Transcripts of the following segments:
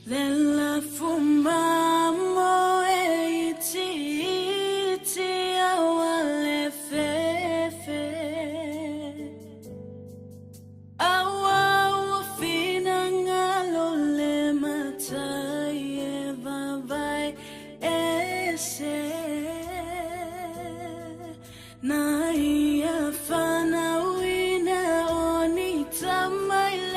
Lela fumamo iti awale fefe awa fina ngalo le matai babai ese na ia fana wina onita maile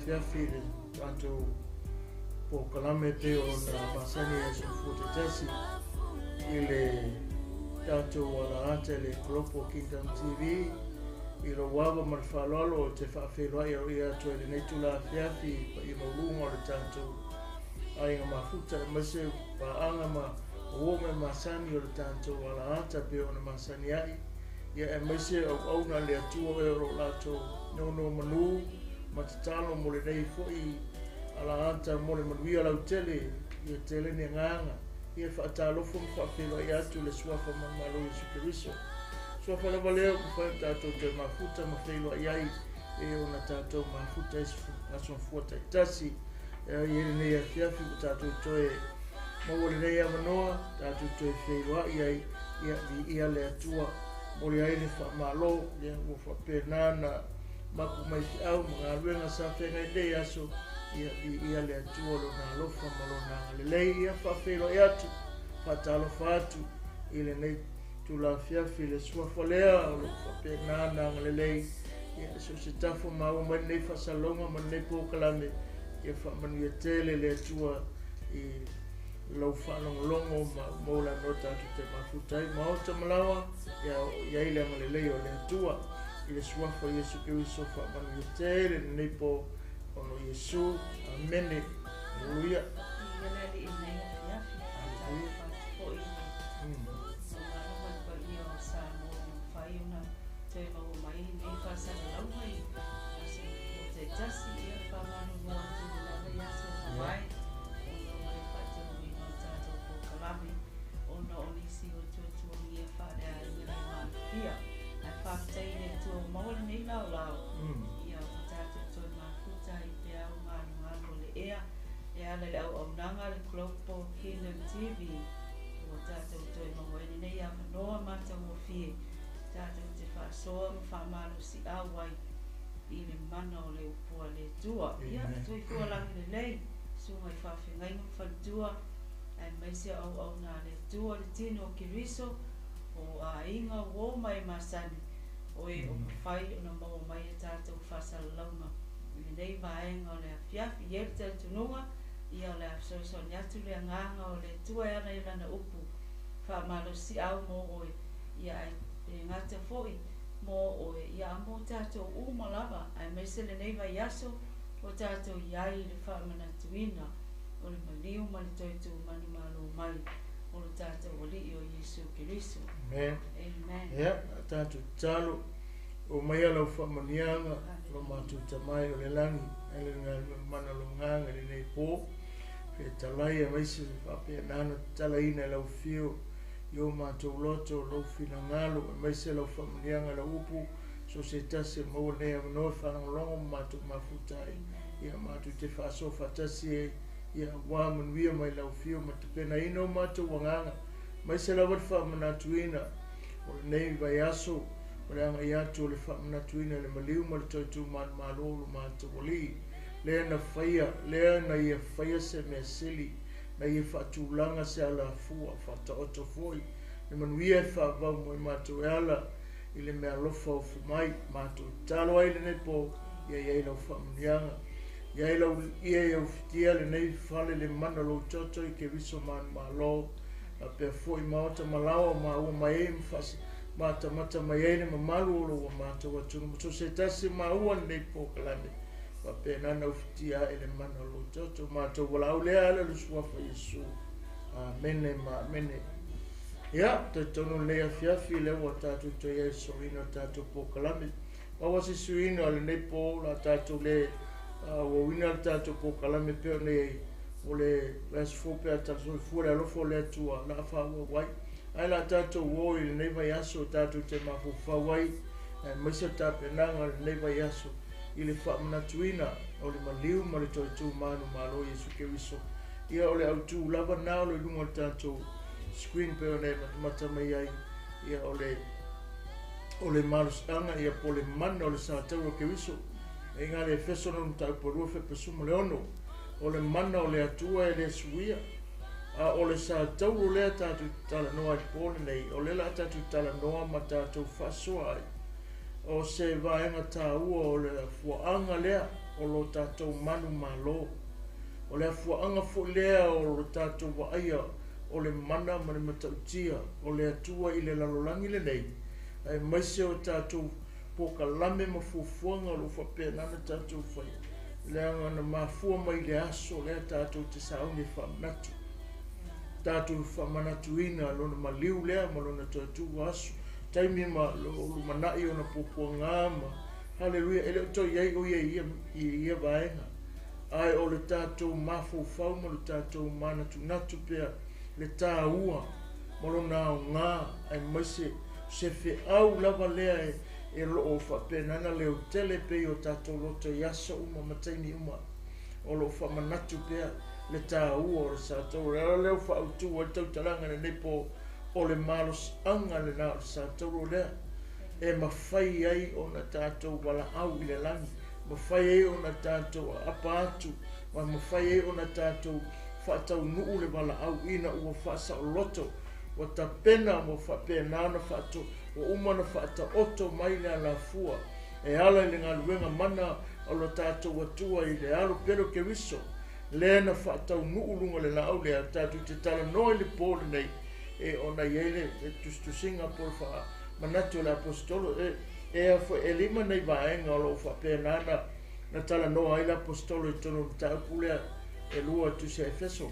Fiafile tanto po calamete o na basania su fototesi ile tanto wala ate le grupo Kingdom TV ilo waba marfalolo te fa'afelo ia to le netula fiafi pa i maulunga o le tanto ai mafuta mase pa anga ma wome masani o le tanto wala ata pe o na masani ai ia mase au na le atua e ro lato no manu matatalo mole nei foi ala anta mole manuia lau tele ia tele ni nganga ia whaatalo fo mwhaafelo ia tu le suafa mamalo Yesu Keriso suafa la valeo ku whae tātou te mafuta mawhelo iai e o na tātou mafuta esu aso mfuata itasi ia nei a fiafi ku tātou toe mawole nei a manoa tātou toe whelo iai ia le atua mole ai le whaamalo ia mo whapenana maku mai ki au mga ruenga sa whenga i dei aso ia le atua lo na lofa malo na lelei ia whawhelo e atu whatalo whatu i le nei tu la fiafi le suafa lea o lo whapena na lelei ia so se tafo mau mai nei whasalonga mai nei pōkalame ia whamanu ia tele le atua i lau whanongolongo mo la nota atu te mafutai maota malawa ia ile ang lelei o le atua ile suafa Yesu Keriso whamanu i tere nei po ono Yesu amene haleluya le au nanga le klopo Kingdom TV o tātou toi mawene nei a manoa mata mo fie tātou te whaasoa mo whaamalo si awai i le mana o le upua le tua ia toi fualangi le lei sunga i whawhengai mo whantua ai maise au na le tua le tino o Keriso o a inga wo mai masani o e o whai o na mau mai e tātou whasalaunga i le nei vaenga o le afiafi i e tātou nunga ia le so nyatu le nganga o le tua ana i lana upu fa malo si au mo o ia e ngata foi mo o ia mo tato u malava ai mesele nei vai yaso o tato iai le fa mana tuina o le maliu mali toitu manu malo mai o le tato o li o Yesu Kiriso. Amen. Ya, tato talo o mai ala fa manianga lo matu tamai o le langi ele mana lo nganga le nei po pe talai e maisi fa pe nana talaina la fio yo matu loto lo fina ngalo maisi la fa manianga la upu so se tase mo ne no fa longo matu mafutai ia matu te fa so fa tase ia wa mun via mai la fio matu pena ino matu wanganga maisi la wat fa manatuina o nei vai aso Oranga iatu le whamana tuina le maliu ma le toitu man malolo ma te wali. Lea na whaia, lea na ia whaia se mea sili, na ia whatulanga se ala fua, whata oto foi. Ne manuia e whavau mo i mātou e ala, i le mea lofa o fumai, mātou talo ai le nepo, ia iei lau whamanianga. Iei lau ia iau fitia le nei whale le mana lo toto i ke viso man malo, a pia foi maota malawa ma ua mai e mwhasi, mata mai ene mamalu o lo mata wa tunu so se tasi ma ua nei po kalame wa pe nana ufitia ele mana lo toto mata wala ule ala lu suafa Yesu amene ma amene ya te tonu le afiafi le wa tatu to Yesu ino tatu po kalame wa wasi suino ale nei po la tatu le wa wina tatu po kalame pe ne ole las fope tatu fuera lo fo le tua la fa wai ai la tato woi le nei vai aso tato te mafufa wai misa tape nanga le nei vai aso i le whamanatuina o le maliu ma le toitu manu malo Yesu Kiriso ia o le autu lava nao le lunga tato screen pe o ne mata mai ai ia o le malus anga ia po le mana o le satau o Kiriso e ngā le EFESO na tau porua fe pesuma le ono o le mana o le atua e le suia o le sa tau o lea tatu tala noa i pōne nei, o le la tatu tala noa ma tatu whasoa ai. O se vaenga tā ua o le fuaanga lea o lo tatu manu malo. O le fuaanga fu lea o lo tatu waia o le mana ma le matautia o le atua i le lalolangi le nei. Ai maise o tatu poka lame ma fufuanga o lo whapea nana tatu whai. Lea ngana mafua mai le aso lea tatu te saungi whamnatu. Tatu whamanatuina lona maliu lea ma lona toatu asu taimi ma lo manai o na pupua ngama haleluia ele to iei o ia vaenga ai o le tatu mafu fau ma le tatu manatu natu pea le tāua ma lona o ngā ai maise se fe au lava lea e lo o whapenana leo tele pe o tatu loto yasa uma mataini uma o lo whamanatu pea le tāua o le sātou leo whautu o tau talanga ne nepo o le malos anga le nā o le sātou lea e mawhai ai o na tātou wala au i le langi mawhai ai o na tātou apa atu mawhai ai o na tātou whatau nuu le wala au ina ua whasa o loto wa ta pena mo whapena na whato o umana whata oto mai le ala fua e ala i le ngā luenga mana o lo tātou atua i le alo pero ke wiso le na whatau nuulunga le lau le tatu te tala noi le pōle nei e ona iele e tustu Singapore wha manatu le apostolo e lima nei vaenga o lo whapena na tala noa i le apostolo i tono taupulea e lua tu se EFESO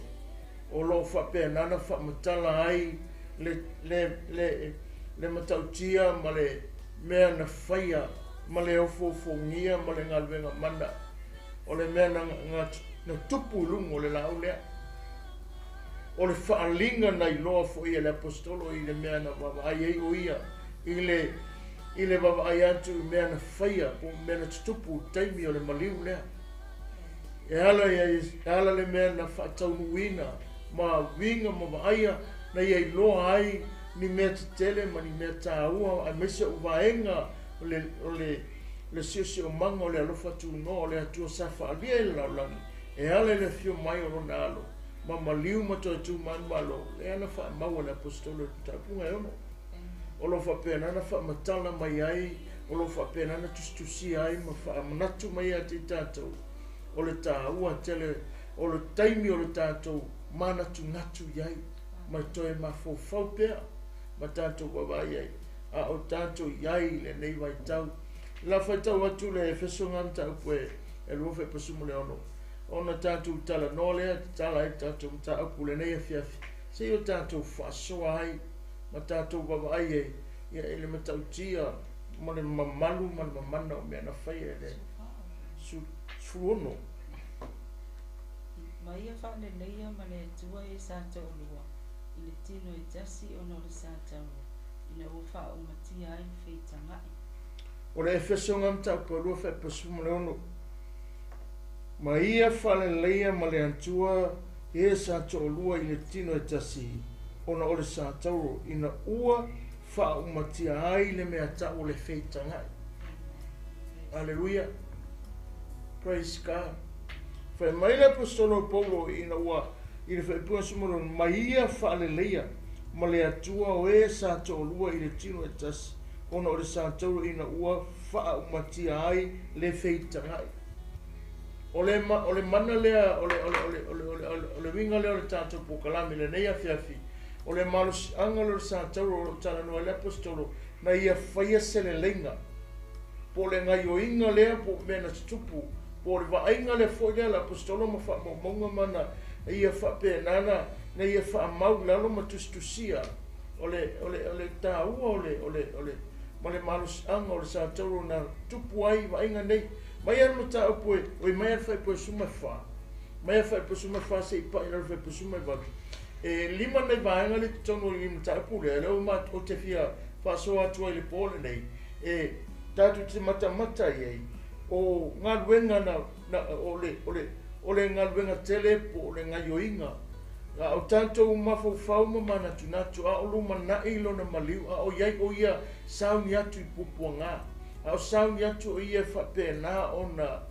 o lo whapena na whamatala ai le matautia ma le mea na whaia ma le ofofongia ma le ngalwenga mana o le mea na tupu lungo le lau lea o le whaalinga nei loa fo ia le apostolo i le mea na wawai ei o ia i le wawai atu i mea na whaia po mea na tupu taimi o le maliu lea e ala le mea na whaataunuina ma winga ma waaia na iei loa ai ni mea tele ma ni mea tāua a mese o vaenga o le sisi o manga o le alofa tūno o le atua safa alia i le laulangi e ala le fio mai o lona alo ma maliu ma toa tū manu malo le ana wha maua le apostolo i tapunga e ono o lo wha pēna na wha matala mai ai o lo wha pēna na tustusi ai ma wha manatu mai a te tātou o le tāua tele o le taimi o le tātou mana tunatu iai, mai toe mafofau pea, ma tātou wawai ai, a o tātou iai le nei vai tau. La fai tau atu le EFESO nganta upoe e luofe pasumu le ono. Ona tātou tala nolea, tala ai tātou mta upu le nei a fiafi. Se o tātou whasoa ai, ma tātou wawai ai, ia ele matautia, ma le mamalu, ma le mamana o mea na whai e le suono. Ma ia whane leia ma le tua e sāta o lua, i le tino e tasi o no le sāta o, i le uwha o matia ai wheitangai. O le EFESO ngamta upo lua whai pasumu le ono. Ma ia whane leia ma le antua e sāta o lua i le tino e tasi, ona o le sāta o, ina ua wha o matia ai le mea ta o le wheitangai. Alleluia. Praise God. Whai mai le apostolo Paulo ina ua i le whaipua sumuru mai ia whaaleleia ma le atua o e sāta o lua i le tino e tasi ona o le sātauru ina ua wha umatia ai le wheitangai. O le mana lea o le winga lea o le tātou pokalami le nei a fiafi o le malusi anga le sātauru o tana noa le apostolo na ia whaia sele lenga po le ngai o inga lea po mena tupu po le vainga le foia la apostolo ma fa monga mana ia fa pe nana na ia fa mau lalo ma tustusia ole taua ole ma le malus anga ole sa toro na tupu ai vainga nei mai ar mata opoi oi mai ar fa po suma fa mai fa po suma fa se pa ar fa po suma va e lima nei vainga le tono i mata pu le o ma o te fia fa so atu le pole nei e tatu te mata ye o ngā luenga na ole ngā luenga tele po ole ngā yoinga. A o tātou mafau mana tunatu a o luma na ilo na maliu a o iai o ia sauni atu i pupua ngā. A o sauni atu o ia whapena ona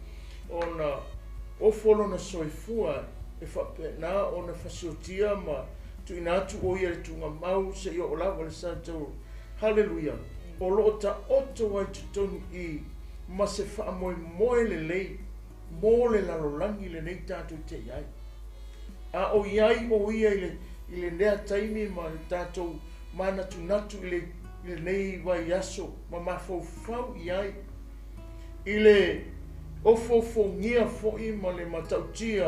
ofolo na soifua e whapena ona whasiotia ma tu inatu o ia le tunga mau se i o lawa le sātou. Hallelujah. O loo ta oto wai tutonu i ma se wha moe le lei, mō le lalolangi le nei tātou te iai. A o iai o ia i le nea taimi ma le tātou mana tunatu i le nei wai aso, ma mafau iai. I le ofofo ngia foi ma le matautia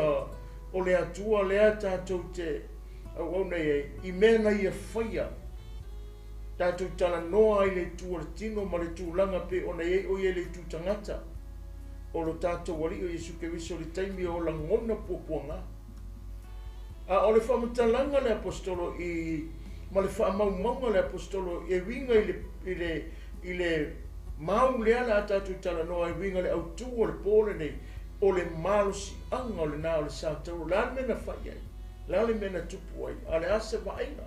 o le atua lea tātou te au nei i mena ia whaia. Tātou tala noa i le tuaratino ma le tūlanga pe o nei o ia le tūtangata. O lo tātou wali o Jesu Keriso le taimi o la ngona puapuanga. A o le whamatalanga le apostolo ma le whamaumaunga le apostolo e winga i le mau lea la tātou tala noa e winga le autu o le pōle nei o le malusi anga o le nā o le sātau. La mena whai ai, la le mena tupu ai, a le ase wainga.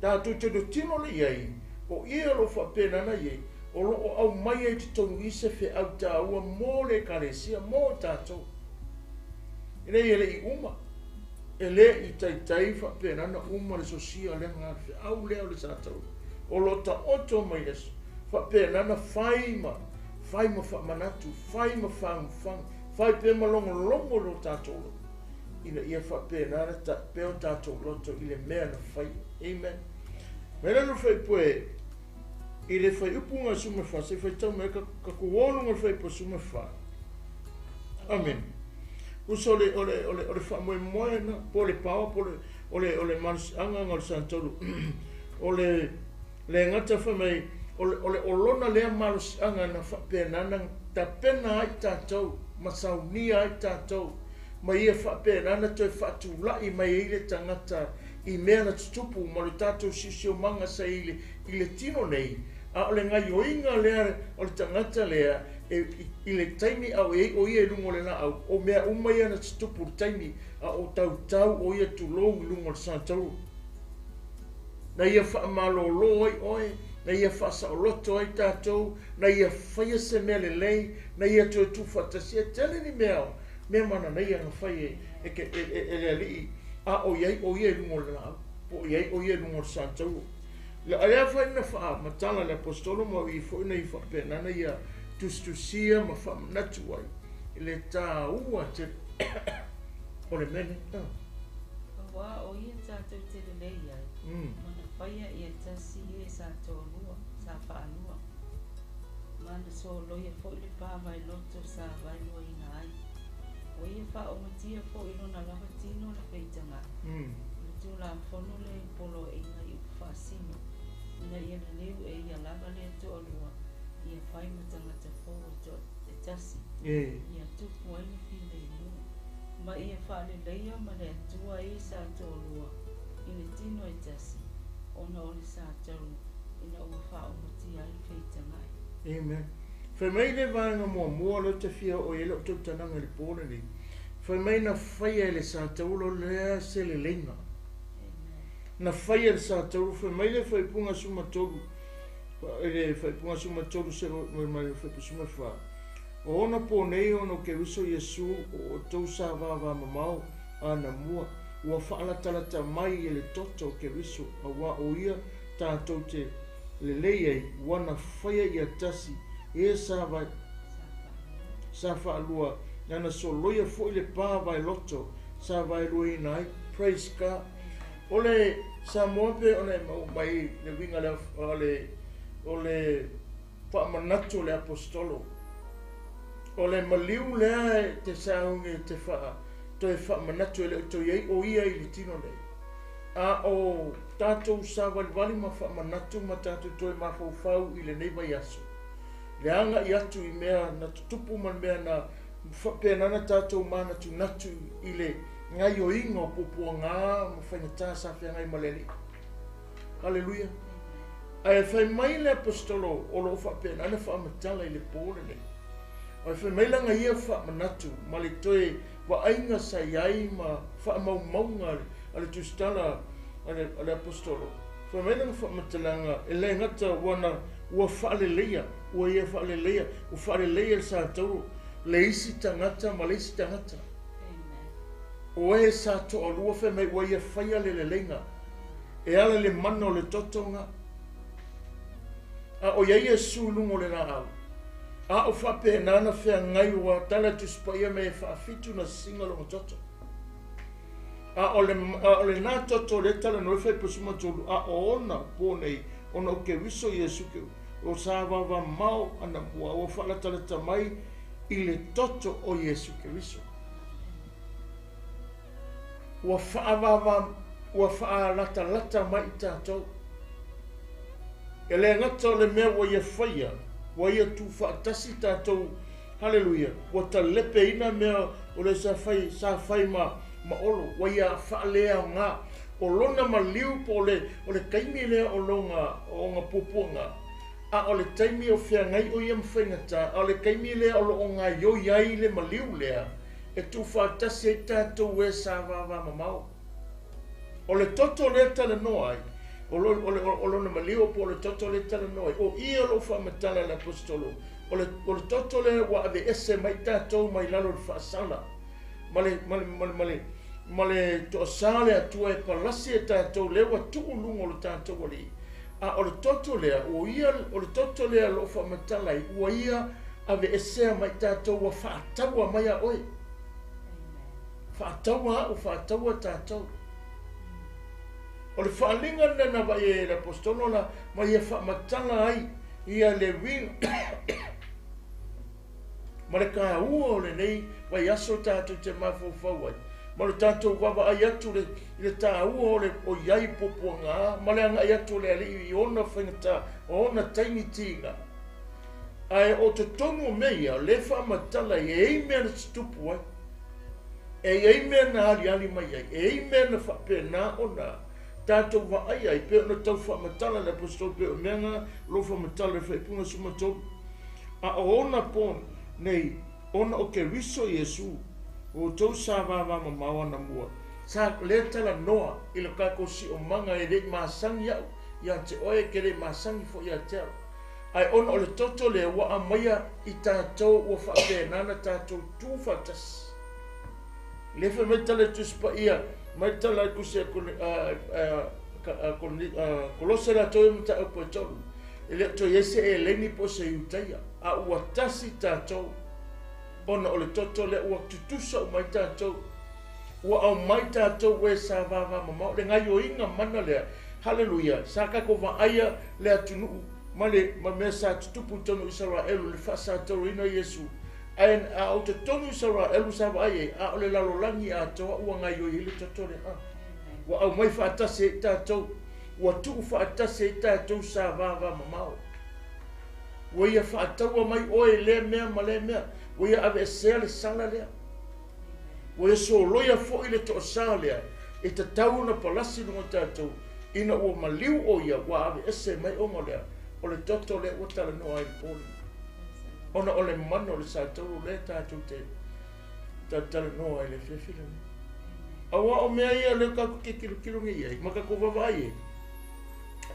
Tātou te do tino le iai, o ia lo whapena na iei, o lo o au mai ai te tonu ise fe au tā ua mō le karesia, mō tātou. Ine i ele i uma, ele i taitai whapena na uma le sosia le ngā fe au leo le tātou. O lo ta oto mai esu, whapena na whaima whamanatu, whaima whangwhang, whai pe malongo lo tātou. Ina ia whapena na ta peo tātou loto i le mea na whai. Amen. Mena no fai poe i le fai upunga suma fa se fai tau me ka kuolunga fai po suma fa. Amen. Uso ole fa moe na po le pawa po ole mans anga ngol santoru. Ole le ngata fa mai ole olona le malus anga na fa pena na ta pena ai tātou masaunia ai tātou ma ia fa pena na toi fa tu la i mai ile tangata i mea na tutupu ma le tātou sisio manga sa i le tino nei a o le ngai oinga lea o le tangata lea i le taimi au o ia lungo le na au o mea umaia na tutupu le taimi a o tau o ia tulou i lungo le sātau na ia wha malolo ai oe na ia wha saoloto ai tātou na ia whaia se mea le lei na ia tue tu whatasia tele ni mea mana na ia nga whai e le alii a o iai lungo le nao, o iai lungo le sātau. Le aia whai na wha matala le apostolo ma i fo ina i wha penana ia tustusia ma wha manatu ai. I le tā ua O le mene. Wa o ia tātou te lelei ai. Mana whaia ia tasi e sa tōlua, sa whaanua. Mana so loia fo i le pāwai loto sa wailua ina ai. O ia wha o matia fo i lona lava tino na peitanga. Mutu la whono le polo e nga i whaasino. Ina ia le leu e ia lava le tōlua. Ia whai matangata fo e tasi. Ia tupu aina pile i lua. Ma ia whaale leia ma le atua e sa tōlua. Ina tino e tasi. Ona o le sa taru. Ina ua wha o matia i peitanga. Amen. Whai mai le vanga mua lo te whia o e lo tau tananga le pōna ni. Whai mai na whaia le sa taulo lea se le lenga. Na whaia le sa taulo, whai mai le whai punga suma tolu. Whai punga suma tolu se mai le whai suma wha. O ona pōnei ono ke uso Yesu o tau sa wawa mamau ana mua. Ua whaalatala mai e le toto ke uso a wa o ia tātou te le leiei wana whaia ia tasi e sa vai sa whaalua nana so loia fo i le pāwai loto sa vai lui nai praise God ole sa mope ole mai le winga le ole whaamanatu le apostolo ole maliu lea te saungi te wha toi whaamanatu le to iei o ia i li tino nei a o tātou sa wali ma whaamanatu ma tātou toi ma whau i le neiva i aso. Le anga i atu i mea na tutupu man mea na whapenana tātou mana tu natu i le ngai o inga o popua ngā ma whaingatā sa whengai maleli. Halleluja. Ai whai mai le apostolo o lo whapenana whaamatala i le pōre nei. Ai whai mai langa ia whaamanatu ma le toi wa ainga sa iai ma whaamaumaunga ale tu stala ale apostolo. Fa mena fa matalanga ele ngata wana ua faaleleia, ua ia faaleleia, ua faaleleia sa tau le isi tangata ma le isi tangata. O e sa to o lua fe mai ua ia faia le lenga. E ala le mano le totonga. A o ia sulungo le na au. A o fa pe nana fe ngai ua tala tu spaia me fa fitu na singa lo toto. A ole na toto le tala no fe pusuma tolu a ona ponei ona o ke wiso Yesu ke o sa va mau ana bua o fala tala tamai i le toto o Yesu ke wiso wa fa lata mai tato ele ngato le me wo ye faia wo ye tu fa tasi tato haleluya wo ta lepe ina me o le sa fai ma olo wa ia whaalea ngā o lona ma liu po o le kaimi lea o nga pupunga a o le taimi o whea ngai o ia mwhaingata a o le kaimi lea o ngā yo iai le ma liu lea e tu whaatasi e tātou e sa wawa mamau o le toto lea tala noai o lona ma liu po o le toto lea tala noai o ia lo whaamatala le apostolo o le toto lea wa ave ese mai tātou mai lalo le whaasala male to sale atua e palasi e tātou lewa tuulungo le tātou wali. A o le toto lea, o le toto lea lo whamatalai, ua ia ave esea mai tātou wa whaataua mai a oi. Whaataua o whaataua tātou. O le whaalinga nana vai e la apostolo la, mai e whamatala ai, ia le wina. Ma le ka ua o le nei, vai aso tātou te mawhauwhau ai. Ma le tātou wawa ai atu le tā ua o iai popua ngā, ma le anga ai atu le ali i ona whaingata, o ona taimi tinga. Ai o te tongu meia, le whamatala e ei mea na stupu ai. E ei mea na ali mai ai, e ei mea na whapena o nā. Tātou wa ai, pe ona tau whamatala le apostol, pe o mea ngā, lo whamatala le whaipunga sumatau. A o ona pon, nei, ona o ke riso Yesu, o tau sa wawa mamawa na mua. Sa le tala noa, ilo kako si o manga e rei maasangi au, ia te oe ke rei maasangi fo ia teo. Ai ona o le toto le wa amaya i tātou o whapenana tātou tūwhatas. Le wha mai tala tuspa ia, mai tala kusia kolosera toi mta upo e tolu. Ele to yese e leni po se utaia, a ua tasi tātou. Ona o le toto le ua tutusa o mai tātou. ua au mai tātou e sa vava mamau le ngai o inga mana lea haleluia sa ka ko vaia le atunu male ma me sa tupu tonu Israel le fa sa tonu ina Yesu en a o te tonu Israel sa vaia a le lalolangi a to ua ngai o ile totore a ua au mai fa tase tātou ua tu fa tase tātou sa vava mamau ua ia fa taua mai oe le mea ma le mea ua ia ave sea le sala lea ua ia soloia fo'i le to'asā lea e tatau na palasi lunga tātou ina ua maliu o ia ua ave ese mai onga lea o le toto lea ua talanoa ai le poli ona o le mana o le sa tauru lea tātou te talanoa ai le whiawhira aua o mea ia le kako ke kilokilonga ia ma kako vavai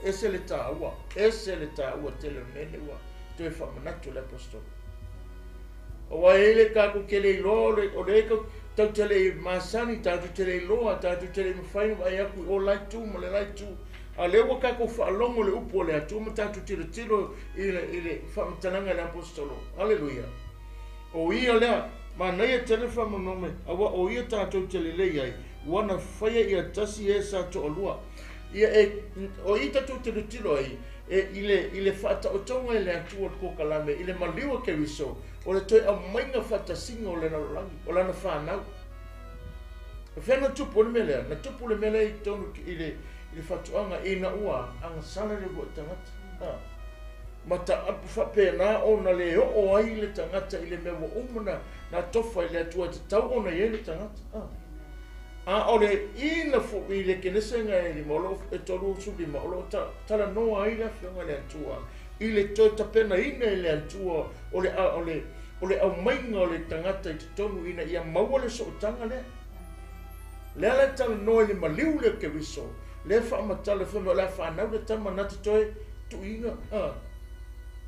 ese le tāua tele mene ua te whamanatu le apostol o ele kako ke le ilo o le eko tau tele masani tatu tele loa tatu tele mawhai ai aku o lai tu ma le lai tu a le ua kako whaalongo le upo le atu ma tatu tilo ile whamatananga le apostolo haleluia o ia lea ma nei tele whamanome awa o ia tatu tele lei ai wana whaia ia tasi e sa to olua ia o i tatu tilo ai ile whata o tonga ele atua ko kalame ile maliwa ke wiso o le toi a mainga whata singa o le narolangi o lana whanau whena tupu le melea na tupu le melea i tonu ile whatuanga ina ua anga salare wo tangata mata apu whapena o na le o ai le tangata ile mewa umana na tofa ile atua te tau o na ye le tangata o le ina fo ile kenesenga ele molo e tolu subi ma o tala noa ai la fionga le atua ile toi tapena ina ile atua o le au mainga o le tangata i te tonu ina ia maua le sootanga le le tala noa ile maliu le ke wiso le whaamatala whama le whanau le tama nati toi tu inga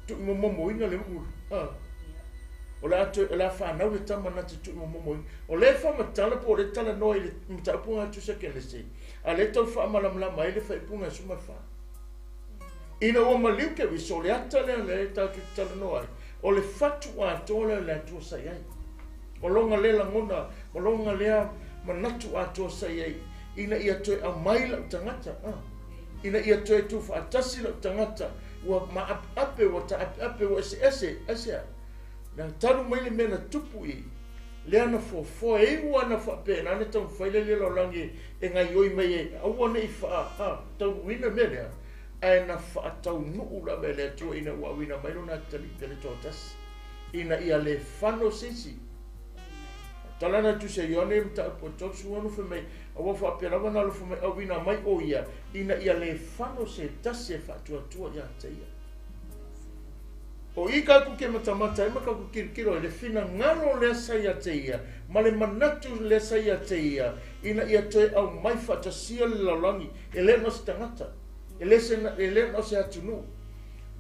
tu momo inga le uru o le atu le whanau le tama nati tu momo inga o le whaamatala po le tala noa ile mtaapunga atu sa kele se a le tau whaamalamlama ile whaipunga suma wha ina o maliu ke wiso le ata le tatu tala noa o le fatu a tola le atu sa iai o longa le langona o longa lea manatu a to sa iai ina ia toe a mai la tangata ina ia toe tu fa atasi la tangata wa ma ape wa ta ape wa ese na taru mai le mena tupu i le ana fo e wana fa pe na ne tau faile le langi e ngai oi mai e au nei fa tau wina mena ai na fa tau nu la mele tu ina wa wina mai na tali tele totas ina ia le fano sisi talana tu se yone mta po topsu wanu fe mai awa fa pera wana lo fe mai awina mai o ia ina ia le fano se tase fa tu ya teia o ika ku ke matamata e maka ku kirkiro le fina ngalo le sa ya teia male manatu le sa ya teia ina ia toe au mai fa tasia le lalangi ele no stangata ele no se atunu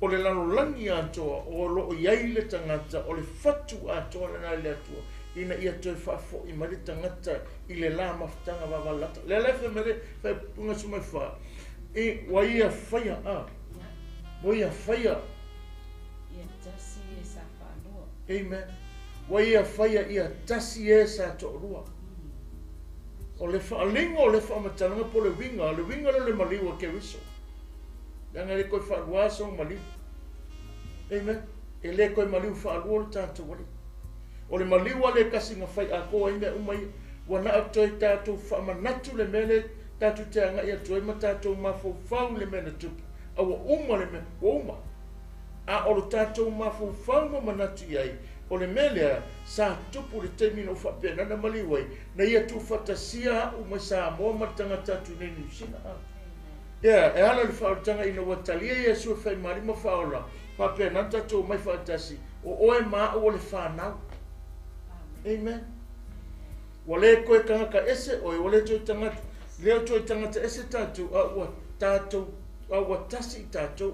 o le lalangi ato o lo yai le tangata o le fatu ato na le atua ina ia toi fafo i mari tangata i le la maftanga wavalata. Le lefe mere fai punga sumai wha. I wa ia whaia Wa ia whaia. Ia tasi e sa whanua. Amen. Wa ia whaia ia tasi e sa to'orua. O le whaalingo o le whaamatananga po le winga le maliwa ke wiso. Yanga le koe whaaruasa o maliwa. Amen. E le koe maliwa whaarua le tātou wali. O le maliwa le kasi nga whai a koa ime umai wana au toi tātou whaamanatu le mele tātou te anga ia toi ma tātou mawhau le mele tupu awa uma le mele uma a o le tātou mawhau ma manatu iai o le mele sa tupu le teimino whapena na maliwai na ia tu whatasia umai sa moa matanga tātou nei niusina ia e ala le whaotanga ina watalia ia sua whai marima whaola whapena tātou mai whaatasi o oe maa o le whanau. Amen. Wale koe kanga ese o wale toi tangata leo toi tangata ese tātou a ua tasi tātou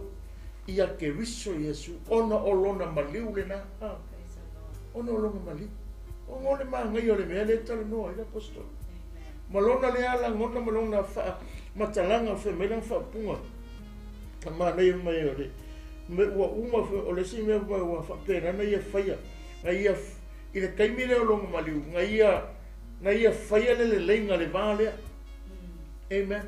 ia ke riso Yesu ona olona maliu le na ona olona maliu o ngole maa ngai o le mea le tala noa ila apostol malona le ala ngona malona wha matalanga wha melang wha punga ka maa nei mai o le me ua uma o le si mea ua wha pēna na ia whaia na ia i le kaimile o longa maliu, nga ia na ia whaia le leinga le vale. Amen.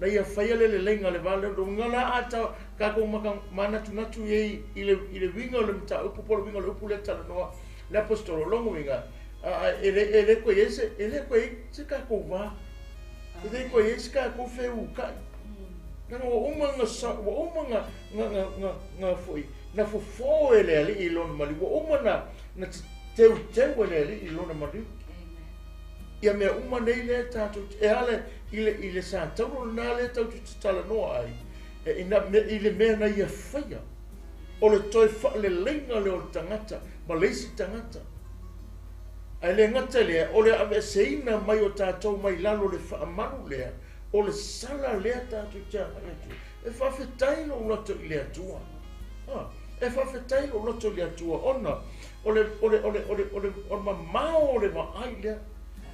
Na ia whaia le leinga le vale. Ro ngala ata kako mana tunatu i le winga le mta upu polo winga le upu le tala noa le apostolo longo winga. Ele koe ese, ele koe se kako va. Ele koe ese kako feu kai. Nanga wa umanga nga foi. Na fofo ele ali i lona mali. Wa umana na teu ele ali i lona mali. Ia mea uma nei le tātou e ale i le sa tauro nā le tau tu tala noa ai. I le mea na ia whaia. O le toi wha le leinga le o le tangata, ma leisi tangata. Ai le ngata lea, o le ave seina mai o tātou mai lalo le wha amanu lea, o le sala lea tātou tia mai atu. E whawhetailo o lato i le atua. E whawhetailo o lato i le atua. Ona, o le mamao o le maai lea.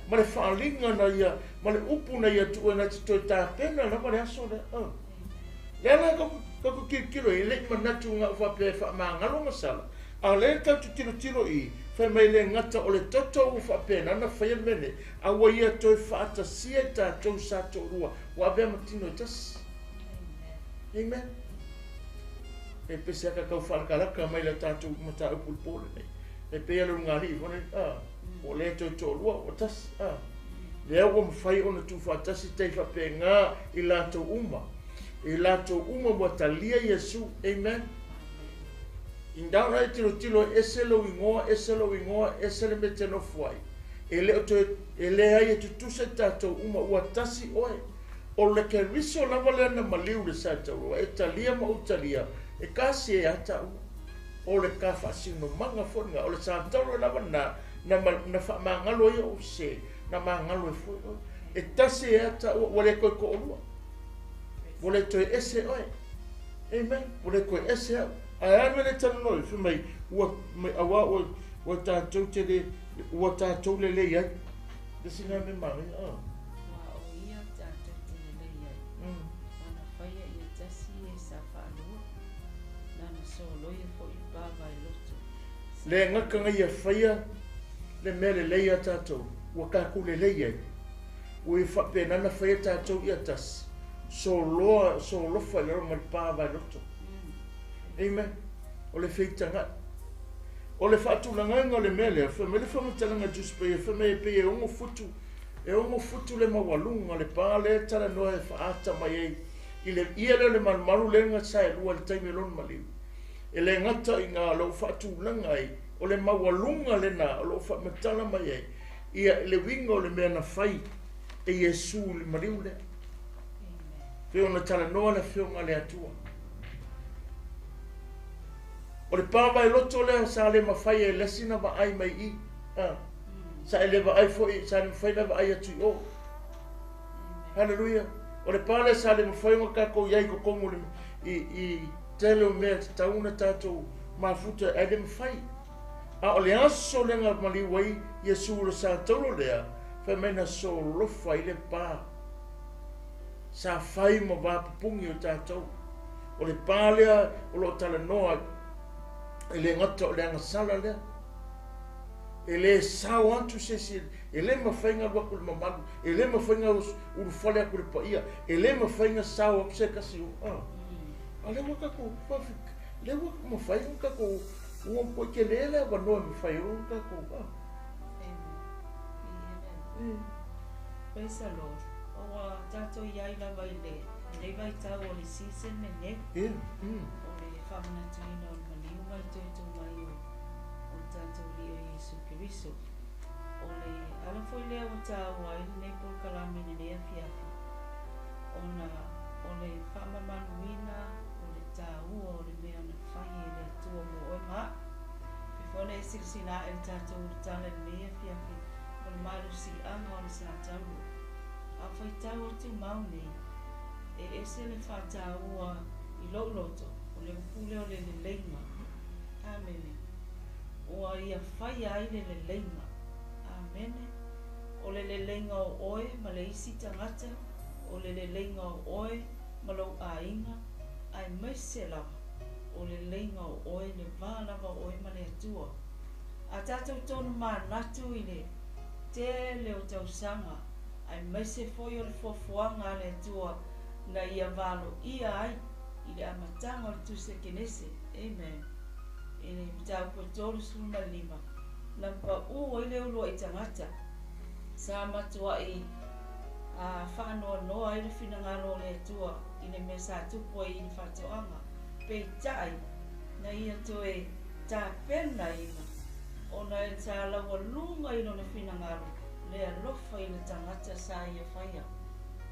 Ma le whaalinga na ia, ma le upu na ia tua na te toi tāpena na ma le aso le. Lea la kako kiro i le manatu ngā whapea whaamangalo ngasala. A le tau tu tiro i, whai mai le ngata o le toto u whapea na whaia mene, a wa ia toi whaata sia tātou sātou rua, wa avea matino i tas. Amen. E pese aka kau whaakaraka mai le tātou mata upul pōle nei. E pea le ngāri, o le toi tōrua o tas. Lea ua mwhai ona tu whaatasi tei whapea ngā i lātou uma. I lātou uma wa talia Yesu. Amen. Indauna e tilo eselo ingoa, esele me te nofuai. E le ai e tutuse tātou uma ua tasi oe. O le ke riso lava lea na maliu le sātou. E talia ma utalia. E kasi e ata ua. O le ka whaasino manga whonga. O le sātou lava na whaamangalo ia o se. Na mangalo e whoi. E tasi e ata ua. Wale koe ko olua. Wale toi ese oe. Amen. Wale koe ese au. Ai anu le tanu noi. Whi mai. Awa ua tātou te le. Ua tātou le lei ai. Desi ngā me mangi. Wa o ia tātou te le lei ai. Wana whaia ia tasi e sa whaanua. Nana so loia fo i bāwa i loto. Le ngakanga ia whaia. Le mea le lei a tātou. Ua kāku le lei ai. Ua i whape nana whaia tātou ia tasi. So lofa i lero mai pāwa i loto. Amen. O le whitanga. O le whaatulanganga le mele. Me le whamatalanga juspe. Me e pe e ongo futu. E ongo futu le mawalunga. Le pāle tala noa e whaata mai ei. I le iele le maru lenga sae lua le taimi lon maliu. E le ngata i ngā lau whaatulanga ei. O le mawalunga le nā. O le whamatala mai ei. Ia le winga o le mea na whai. E Yesu le mariu le. Whio na tala noa le whionga le atua. O le pāma e loto lea sa le mawhai e lesina wa ai mai i. Sa e lewa ai fo i, sa le mawhai lewa ai atu i o. Hallelujah. O le pāle sa le mawhai ngā kako iai ko kongo i tele o mea te tauna tātou mafuta e le mawhai. A o le aso le ngā maliwai Yesu ura sa tolo lea, whai meina so lofa i le pā. Sa whai ma wāpupungi o tātou. O le pālea o lo tala noa e le ngata o le angasala lea. E le sao antu se si, e le mawhainga waku le mamalu, e le mawhainga urufale aku le paia, e le mawhainga sao aku se kasi u. A le wakako, le wakako mawhainga kako, ua mpoi ke lele wanoa mawhainga kako. Praise the Lord. O tātou iai lawa i le, nei vai tau o le season me ne. O le whamanatuina o le maniu mai tōtou mai o tātou lia Jesu Kiriso. O le ala foi lea o tāu ai nei por kalamene ne afiafi. O le whamamanuina, o le tāu o le mea na whai e le atua mo oi maa. Pifone e sirsina e le tātou le tala ne afiafi. O le maru si anga o le sa tāu. A whai tau o te mau nei, e ese le whātāua i loloto, o le upule o le leima. Amene. O a ia whai ai le leima. Amene. O le leinga o oe, ma le isi tangata, o le leinga o oe, ma lau a inga, ai maise lava. O le leinga o oe, le vā lava oe ma le atua. A tātou tonu mā natu i le tele o tausanga ai mai se foi o le fofoanga le atua na ia valo ia ai i le amatanga o le tuse kenese. Amen. Ine mtau po tolu suma lima lampa o ile ulo i tangata sa matua i whanoa noa i le whinangalo le atua i le mesa tupo i le whatoanga pe tai na ia toe tā pena ina ona e tā lawa lunga i lona whinangalo lea lofa i le tangata sa ia whaia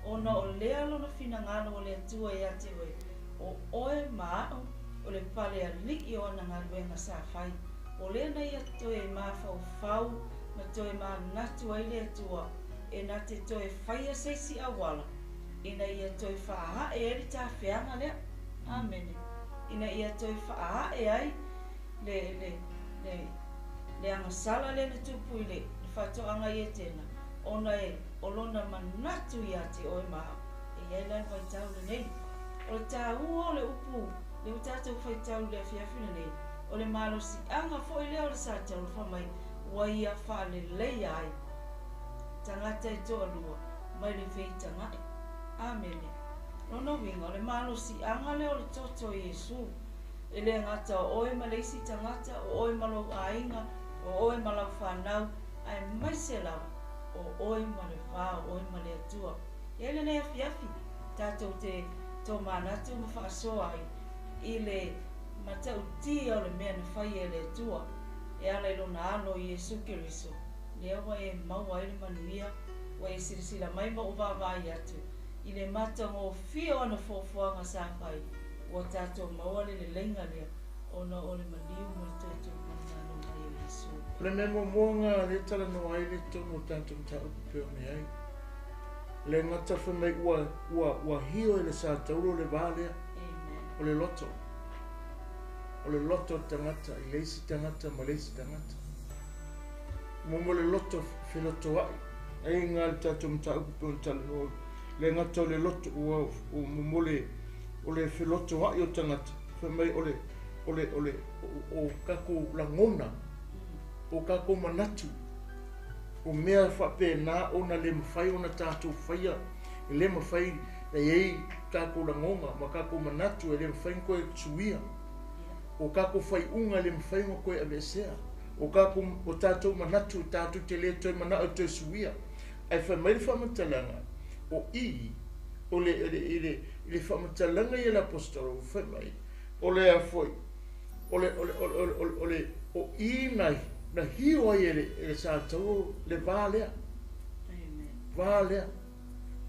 ona o lea lona whinangalo o le atua i ate oe o oe maao o le pale a liki o ana ngaruenga sa whai o lea na ia toe maa whau ma toe maa natu ai le atua e na te toe whaia seisi awala ina ia toe wha e eri tā whianga lea. Amen. Ina ia toi wha e ai le angasala le na tupu i le whatoanga i e tēnā. Ona e olona manatu i ate o e maha. E iai lai whaitau le nei. O le tā ua o le upu, le utatou whaitau le fiafina nei. O le malo si anga fo i leo le sātau le whamai wa ia wha le leia ai. Tangata i toa lua, mai le whitanga. Amen. Nono winga, o le malo si anga leo le toto i Yesu. Ele ngata o oe maleisi tangata, o oe malo ainga, o oe malo whanau, ai mai se lawa, o oe male wha, o oe male atua. Ele nei afiafi, tātou te tō manatu ma whaasoa ai, i le matau tia o le mea na whai e le atua, e ala ilo na alo i Yesu Kiriso. Lea wa e maua ele manuia, wa e sirisila mai ma uvavai atu, i le mata ngō fia ona fofuanga sa whai, o tātou mawale le lenga lea, ona o le maliu mo le tātou manano mai o Yesu. Le memo moanga le tala no ai le tono tātou mtau peo me ai. Le ngata whamei ua hio e le sātauro le vālea, o le loto. O le loto tangata, i leisi tangata, ma leisi tangata. Mo le loto filoto ai. Ai ngā le tātou mtau peo tala no le ngata o le loto ua o mumole o le filoto ai o tangata, whamei o kako langona, o kako manatu, o mea whape nā ona le mawhai ona tātou whaia, e le mawhai e ei kako langonga, ma kako manatu e le mawhai koe tuia, o kako whai unga le mawhai koe avesea, o kako o tātou manatu, tātou te le toi mana o toi suia, ai whamei whamatalanga, o i, o le whamatalanga i l'apostolo, whamai, o le a foi, o i nai, na hio ai e sātau le vālea. Vālea.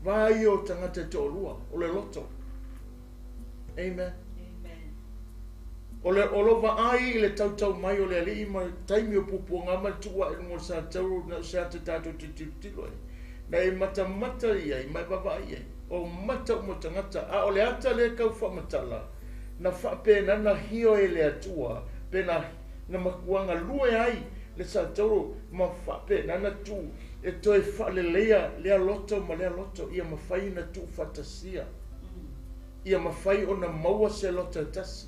Vāi o tangata te olua, o le loto. Amen. O lo vaai le tautau mai o le alii ma taimi o pupu ngama tua e ngō sātau na sāta tātou te tilo e. Na e mata i ai, mai baba i ai. O mata mo tangata, a o le ata le kau whamatala. Na whapena na hio e le atua, pena na makuanga lue ai, le sātau ma whapena na tu, e toi whalelea, lea loto ma lea loto, ia mawhai na tu whatasia. Ia mawhai o na maua se loto tasi.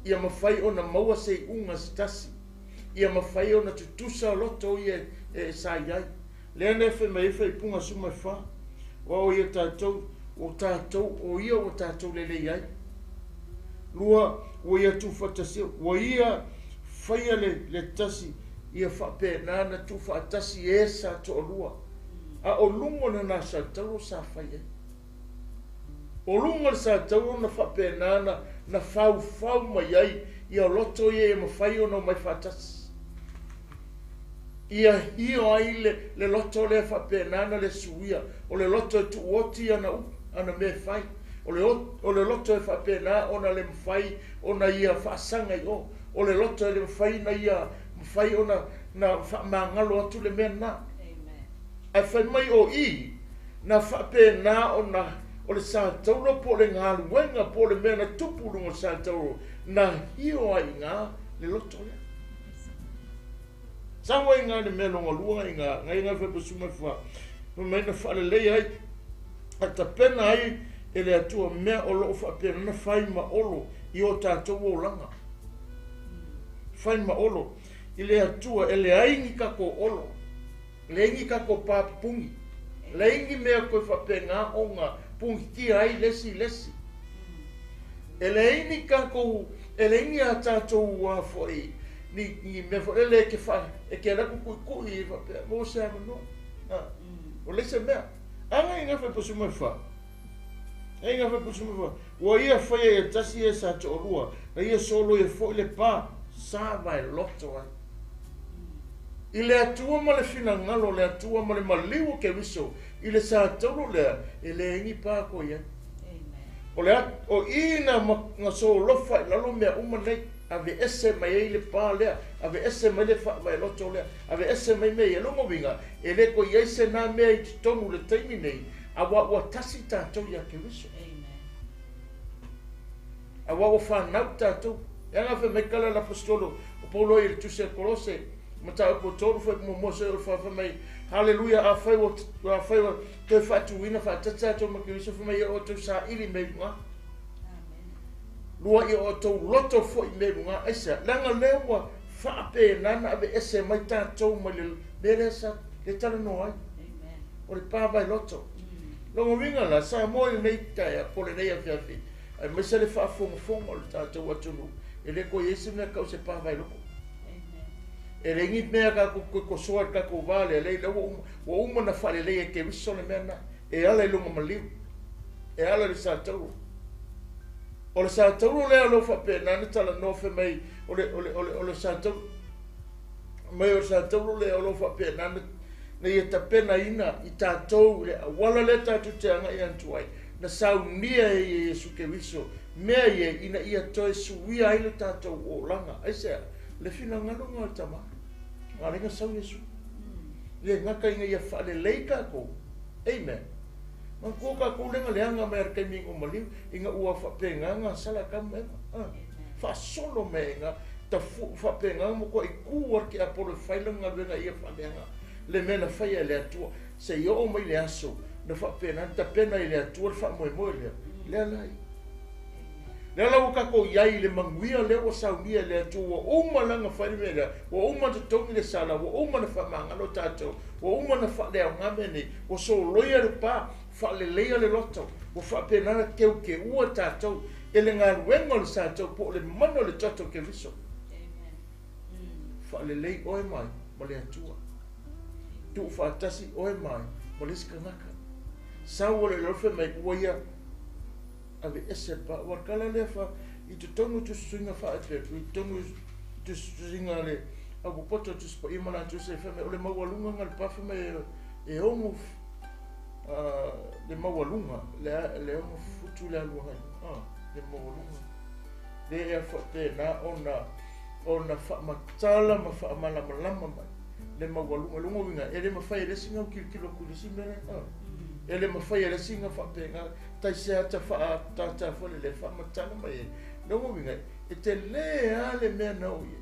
Ia mawhai o na maua se unga se tasi. Ia mawhai o na tutusa o loto i e sa iai. Lea nefe me efe i punga suma wha. O ia tātou, o ia o tātou lele iai. Lua, o ia tu whatasia, o ia whaia le tasi, ia whape nana tu whatasi e sa to lua. A o lungo na na sa tau sa whaia. O lungo sa tau na whape nana na whau mai ai, ia loto ia e mawhai o no mai whatasi. Ia hio ai le loto le whape nana le suia, o le loto tu oti ana me whai. O le loto e whape nā, ona le mwhai, ona ia whaasanga i o. O le loto e le mwhai na ia mwhai ona na whaamangalo atu le mea nā. Ai whai mai o i, na whape nā o le sātauro po le ngā luenga po le mea na tupulungo sātauro, na hio ai ngā le loto lea. Sawa i ngā le mea longa luanga i ngā whapasuma wha. Mai na whaalelei ai, ata pena ai, ele atua mea o loo whapena na whai ma olo i o tātou o langa. Whai ma olo. Ele atua ele aingi kako olo. Leingi ka ko pa pungi. Leingi mea koe whapenga o ngā pungi ki ai lesi. Eleini ka ko, eleini a tātou ua foi. Ni me fo ele ke fa e ke raku kui e whapea. Mo se ama no. O lese mea. Anga inga wha pusu mai wha. Inga wha pusu mai wha. Ua ia whaia e tasi e sa to orua. Na ia solo e fo ile pā. Sā vai loto ai. I le atua ma le fina ngalo, le atua ma le maliu ke wiso. I le sa tauro lea, e le ingi pā ko ia. O le o ina nga so lofa i lalo mea uma nei, ave ese mai e le pā lea, ave ese mai le wha mai loto lea, ave ese mai mei e longo winga, e le ko iei se nā mea i tonu le taimi nei, a wa tasi tātou ia ke wiso. A wa whanau tātou, e anga wha mekala la pastolo, o Paulo i le tuse kolose, mata ko tolu foi mo se o fa mai haleluya a foi o te fatu ina fa tata to ma ke so fa mai o to sa ili me nga amen lua i o to loto foi me nga esa langa lewa fa pe nana ave ese mai ta to ma le beresa le tala no ai amen o le pa vai loto lo mo vinga la sa mo nei ta ya po le nei a fiafi ai me se le fa fo o le ta to atu e le ko yesi me ka se pa vai loko e rengi mea ka ko soa ka ko vale le wo uma na fale le ke wiso le mena e ala lunga maliu e ala le sa tau o le sa tau le alo fa pe na tala no fe mai o le sa tau mai o sa tau le alo fa pe na e ta pena ina i ta tau le wala le ta tu te anga i antuai na sau nia e Yesu ke wiso mea ye ina ia toe suia i le ta tau o langa aise le fina ngalo ngā tama ngā ringa sau Yesu le ngaka inga ia whaale leika ko amen ma kua ko lenga leanga mai arkai mingo maliu inga ua whapenga ngā sala kama wha solo me inga ta whapenga mo ko i kuar ki apolo whailanga luenga ia whaaleanga le mena whaia le atua se i o mai le aso na whapena ta pena i le atua le wha moe le alai le la ka ko yai le manguia le o saunia le atu o uma langa fai mele o uma te tongi le sala o uma na famanga no tato o uma na fa le ngamene o so loia le pa fa le le loto o fa pena ke ua tato ele nga wengo le sato po le mano le tato ke viso amen fa le oi mai mo le atu tu fa tasi oi mai mo le skanaka sa o le lofe mai uia ave ese pa wakala le fa i te tongu tu swinga fa ate tu tongu tu swinga le abu poto tu spo i mana tu se fa me ole mawalunga ngal pa fa me e omu le mawalunga le omu futu le alu hai le mawalunga le e fa te na ona fa matala ma fa mala malama le mawalunga lunga winga ele ma fa ele singa kilo kulisi mena ele ma fa ele singa fa penga tai se ata fa ta fo le fa matana mai no mo vinga e te le ale me no ye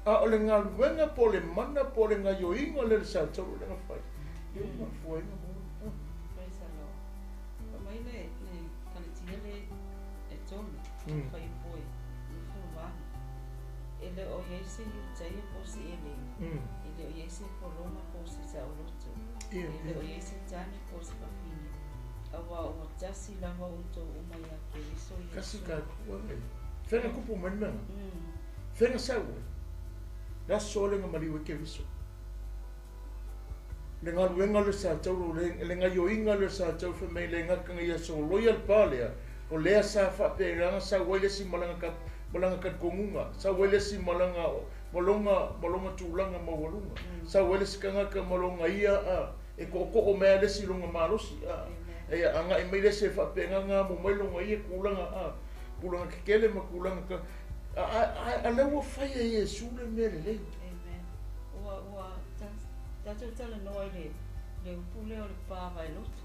a ole nga wenga po le mana po le nga yo ingo le sa to le nga fa yo ma foi no mo pensa no pa mai ne kana tiele e tono fa i poi fo va ele o yesi yu tai po si ele ele o yesi po loma po si sa o loto ele o yesi tani po si pa fini awa o tasi lava o to o mai a ke so i kasi ka ko fena kupu manna fena sawa la sole nga mari ke viso le nga wenga le sa tau le nga yo inga le sa tau fe mai le nga kanga ia so loyal pale o le sa fa pe nga sa wele si malanga ka komunga sa wele si malanga molonga tulanga mawalunga sa wele si kanga ka molonga ia e ko o me le si longa marosi e anga i mai se fa pe nga mo mai longa ia kulanga kele ma kulanga ka a le wo fa ye Yesu le mele le amen wa tato tala no le pule o le pa vai lotu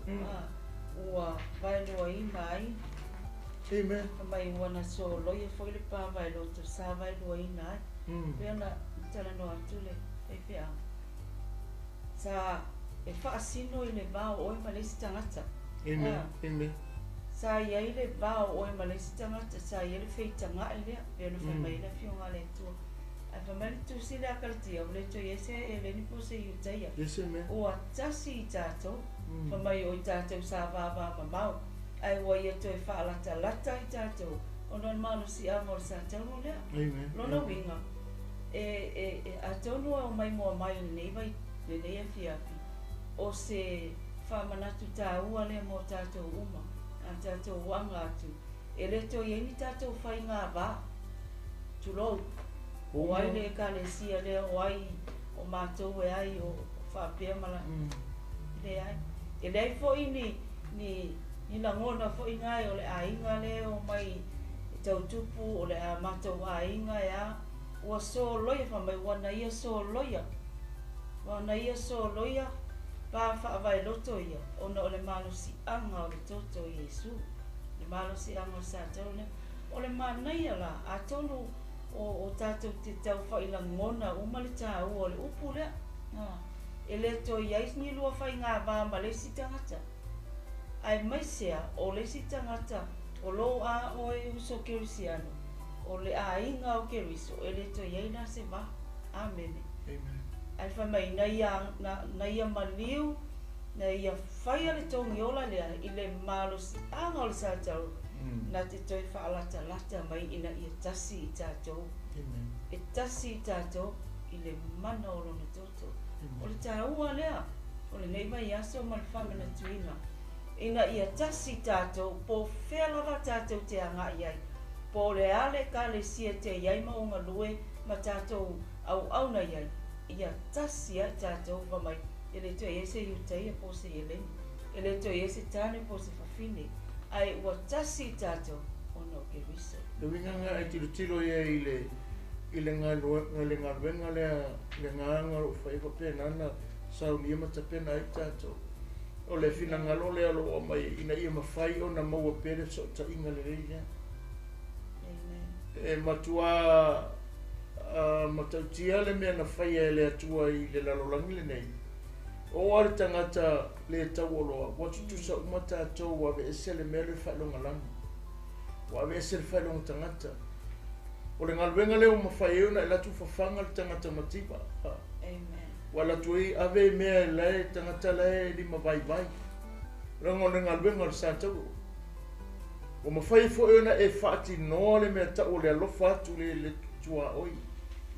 wa vai lo ai mai amen mai wana so lo ye foi le pa vai lotu sa vai lo ai nai pena tala no atule e pea sa e fa asino i le va o ma le stangata amen sa ia i le va o ma le stangata sa ia le feitanga ele pena fa mai le fionga le tu Ai whamari tu sile akalatia, o le to yese e le nipo se iutaia. Yese me. O a tasi i tātou, whamai o i tātou sa vāvā mamau. Ai wa ia to e whaalata lata i tātou, o non malu si amo le sa tau lea. Amen. Lona winga, a taunua o mai moa mai le nei vai, le nei a fiapi. O se whamanatu tā ua lea mo tātou uma, a tātou wanga atu. E le to ieni tātou whai ngā vā, tulou. O ai le ka le sia lea o ai, o mātou e ai o whapea mala. Le ai. E le ai fo ni langona fo i ngai o le ainga le o mai tau tupu o le a mātou ainga e a ua so loia whamai wana ia so loia. Wana ia so loia pa whaavai loto ia. Ona o le malo si anga o le toto Yesu. Le malo si anga o sa tau le. O le manaia la a tonu o tātou te tau whaila ngona umale tā ua o le upu lea. E le to iais ni lua whai ngā vā ma le si tangata. Ai mai sea o le si tangata o lo a o e uso kerisiano. O le a inga o keriso e le to iai na se va. Amen. Amen. Ai whamai na ia maliu, na ia whai ale tongi ola lea i le malo si anga o le sa tau. Na te toi whaalata lata mai ina ia tasi i tātou. E tasi i tātou i le mana o lona toto. O le tā ua lea, o le nei mai aso ma le whamena tuina. Ina ia tasi tātou, po whealawa tātou te anga iai. Po le ale ka le sia te iai ma o ngā lue ma tātou au na iai. Ia tasi a tātou whamai. E le toi ese iuteia po se eleni. E le toi ese tāne po se whawhine. Ai ua tasi tātou o no ke riso. Le winga ngā e tilo ia i le ngā wenga le ngā anga o whaiwa pēnana sau ni ima ta pēna i tātou. O le whina ngalo le alo o mai ina ia mawhai o na maua pere so ta inga le reia. E matua matautia le mea na whai e le atua i le lalolangi le nei. O are tangata le tau oloa, watu tu sa umata atou wawe ese le mea le whailonga langi. Wawe ese le whailonga tangata. O le ngalwenga leo mawhai eo na ilatu whawhanga le tangata matiba. Amen. Wala tui ave mea lai tangata lai lima vai. Rango le ngalwenga le sātau. O mawhai fo eo na e whaati noa le mea tau le alofa atu le tua oi.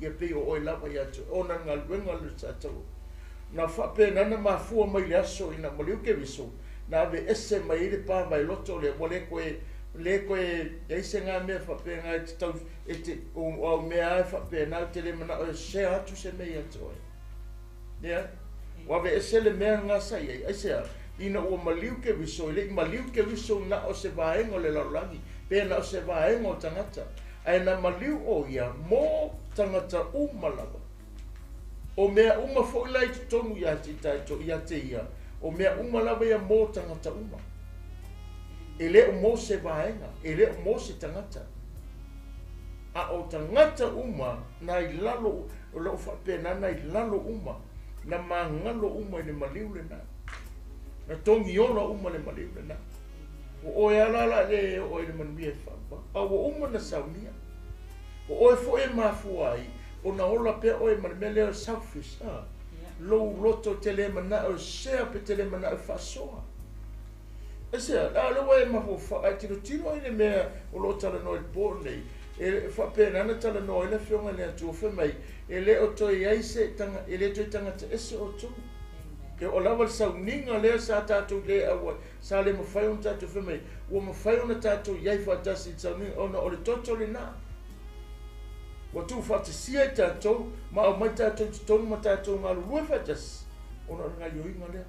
Ia pei o oi lava i atu. O na ngalwenga le sātau. Na whape nana mafua mai le aso ina maliu ke viso. Na ave ese mai le pā vai loto le wale koe eise ngā mea whape ngā e tau e te o mea e whape nā te le mana o se atu se mei atu oi. Nea? Wawe ese le mea ngā sai ei. Aisea, ina ua maliu ke viso. Ile i maliu ke viso na o se vaengo le laulangi. Pea na o se vaengo o tangata. Ai na maliu o ia mō tangata umalawa. O mea uma fo ilai te tonu ia te taito ia te ia. O mea uma lawa ia mō tangata uma. E leo mō se vaenga. E leo mō se tangata. A o tangata uma na i lalo, o leo whapena na i lalo uma. Na mangalo uma i le maliu le na. Na tongi ola uma le maliu le na. O oe alala le o i le manuia e whapa. A o uma na saunia. O oe fo e mafua ai. O na ola pe oe me leo selfish. Lou loto te le mana o sea pe te le mana o whasoa. E sea, la loa e mafu ai tino ai le mea o lo tala no il bornei. E whapena ana tala no ele whionga le atu o whamai. E le o toi aise tanga, e le toi tanga te ese o tu. Ke o lawal sau ninga lea sa tātou le awa. Sa le mawhai on tātou whamai. Ua mawhai on tātou iai whatasi sau ninga ona o le toto le nā. Wa tu whatisia i tātou, ma o mai tātou te tonu ma tātou ngā lulue whatas. Ona ngā yoinga lea.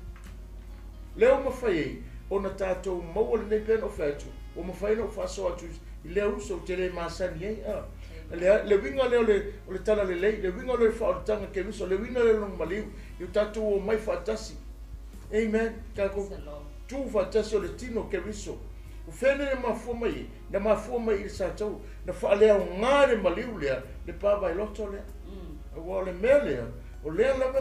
Leo mawhai ei, ona tātou maua le nei pēna o whātu. O mawhai na o whaso atu i leo uso te le māsani ei. Le winga leo o le tala le lei, le winga leo le whaoritanga ke miso, le winga leo long maliu, i tātou o mai whatasi. Amen. Kako tu whatasi o le tino ke miso. O whene le mafua mai, na mafua mai i le sātou, na whaalea o ngāre maliu lea, le pāwai loto lea. O le mea lea, o lea lawe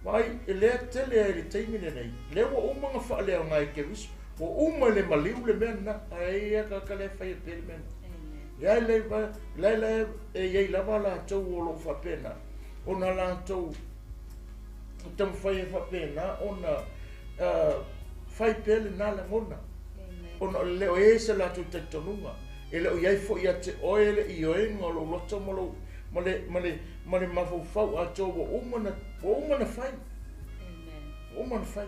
mai, e lea tele e le teimine nei. Lea wa umanga whaalea o ngāre ke miso, o uma le maliu le mea na, aia ka lea whai e pere mea. ia le e lava latou o loo faapena ona latou tamafai e faapena ona fai pea lenā lagona ona o le leo e se latou taitonuga e le o iai foʻi ia te oe le ioega o lou loto ma le mafaufau atou ua uma na fai ua uma na fai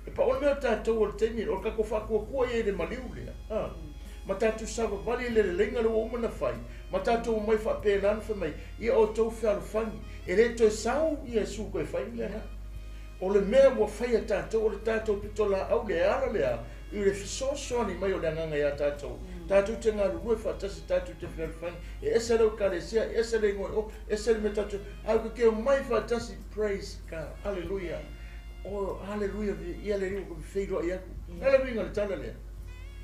e paʻole mea tatou o le taimi o le kako faakuakua iai le maliu lea ma tatou savavali le leleiga le ua uma na fai ma tatou mai faapelana femai ia outou fealofagi e lē toe sau iesu koe fai lea o le mea ua faia tatou o le tatou pitolaau le ala lea i le fesoasoani mai o le agaga iā tatou te galulue faatasi tatou te fealofagi e ese le ekalesia e ese le igoeʻo ese le mea tatou aukekeo mai faatasi praise God haleluia o haleluia ia le liu feiloai aku ala vinga le tala lea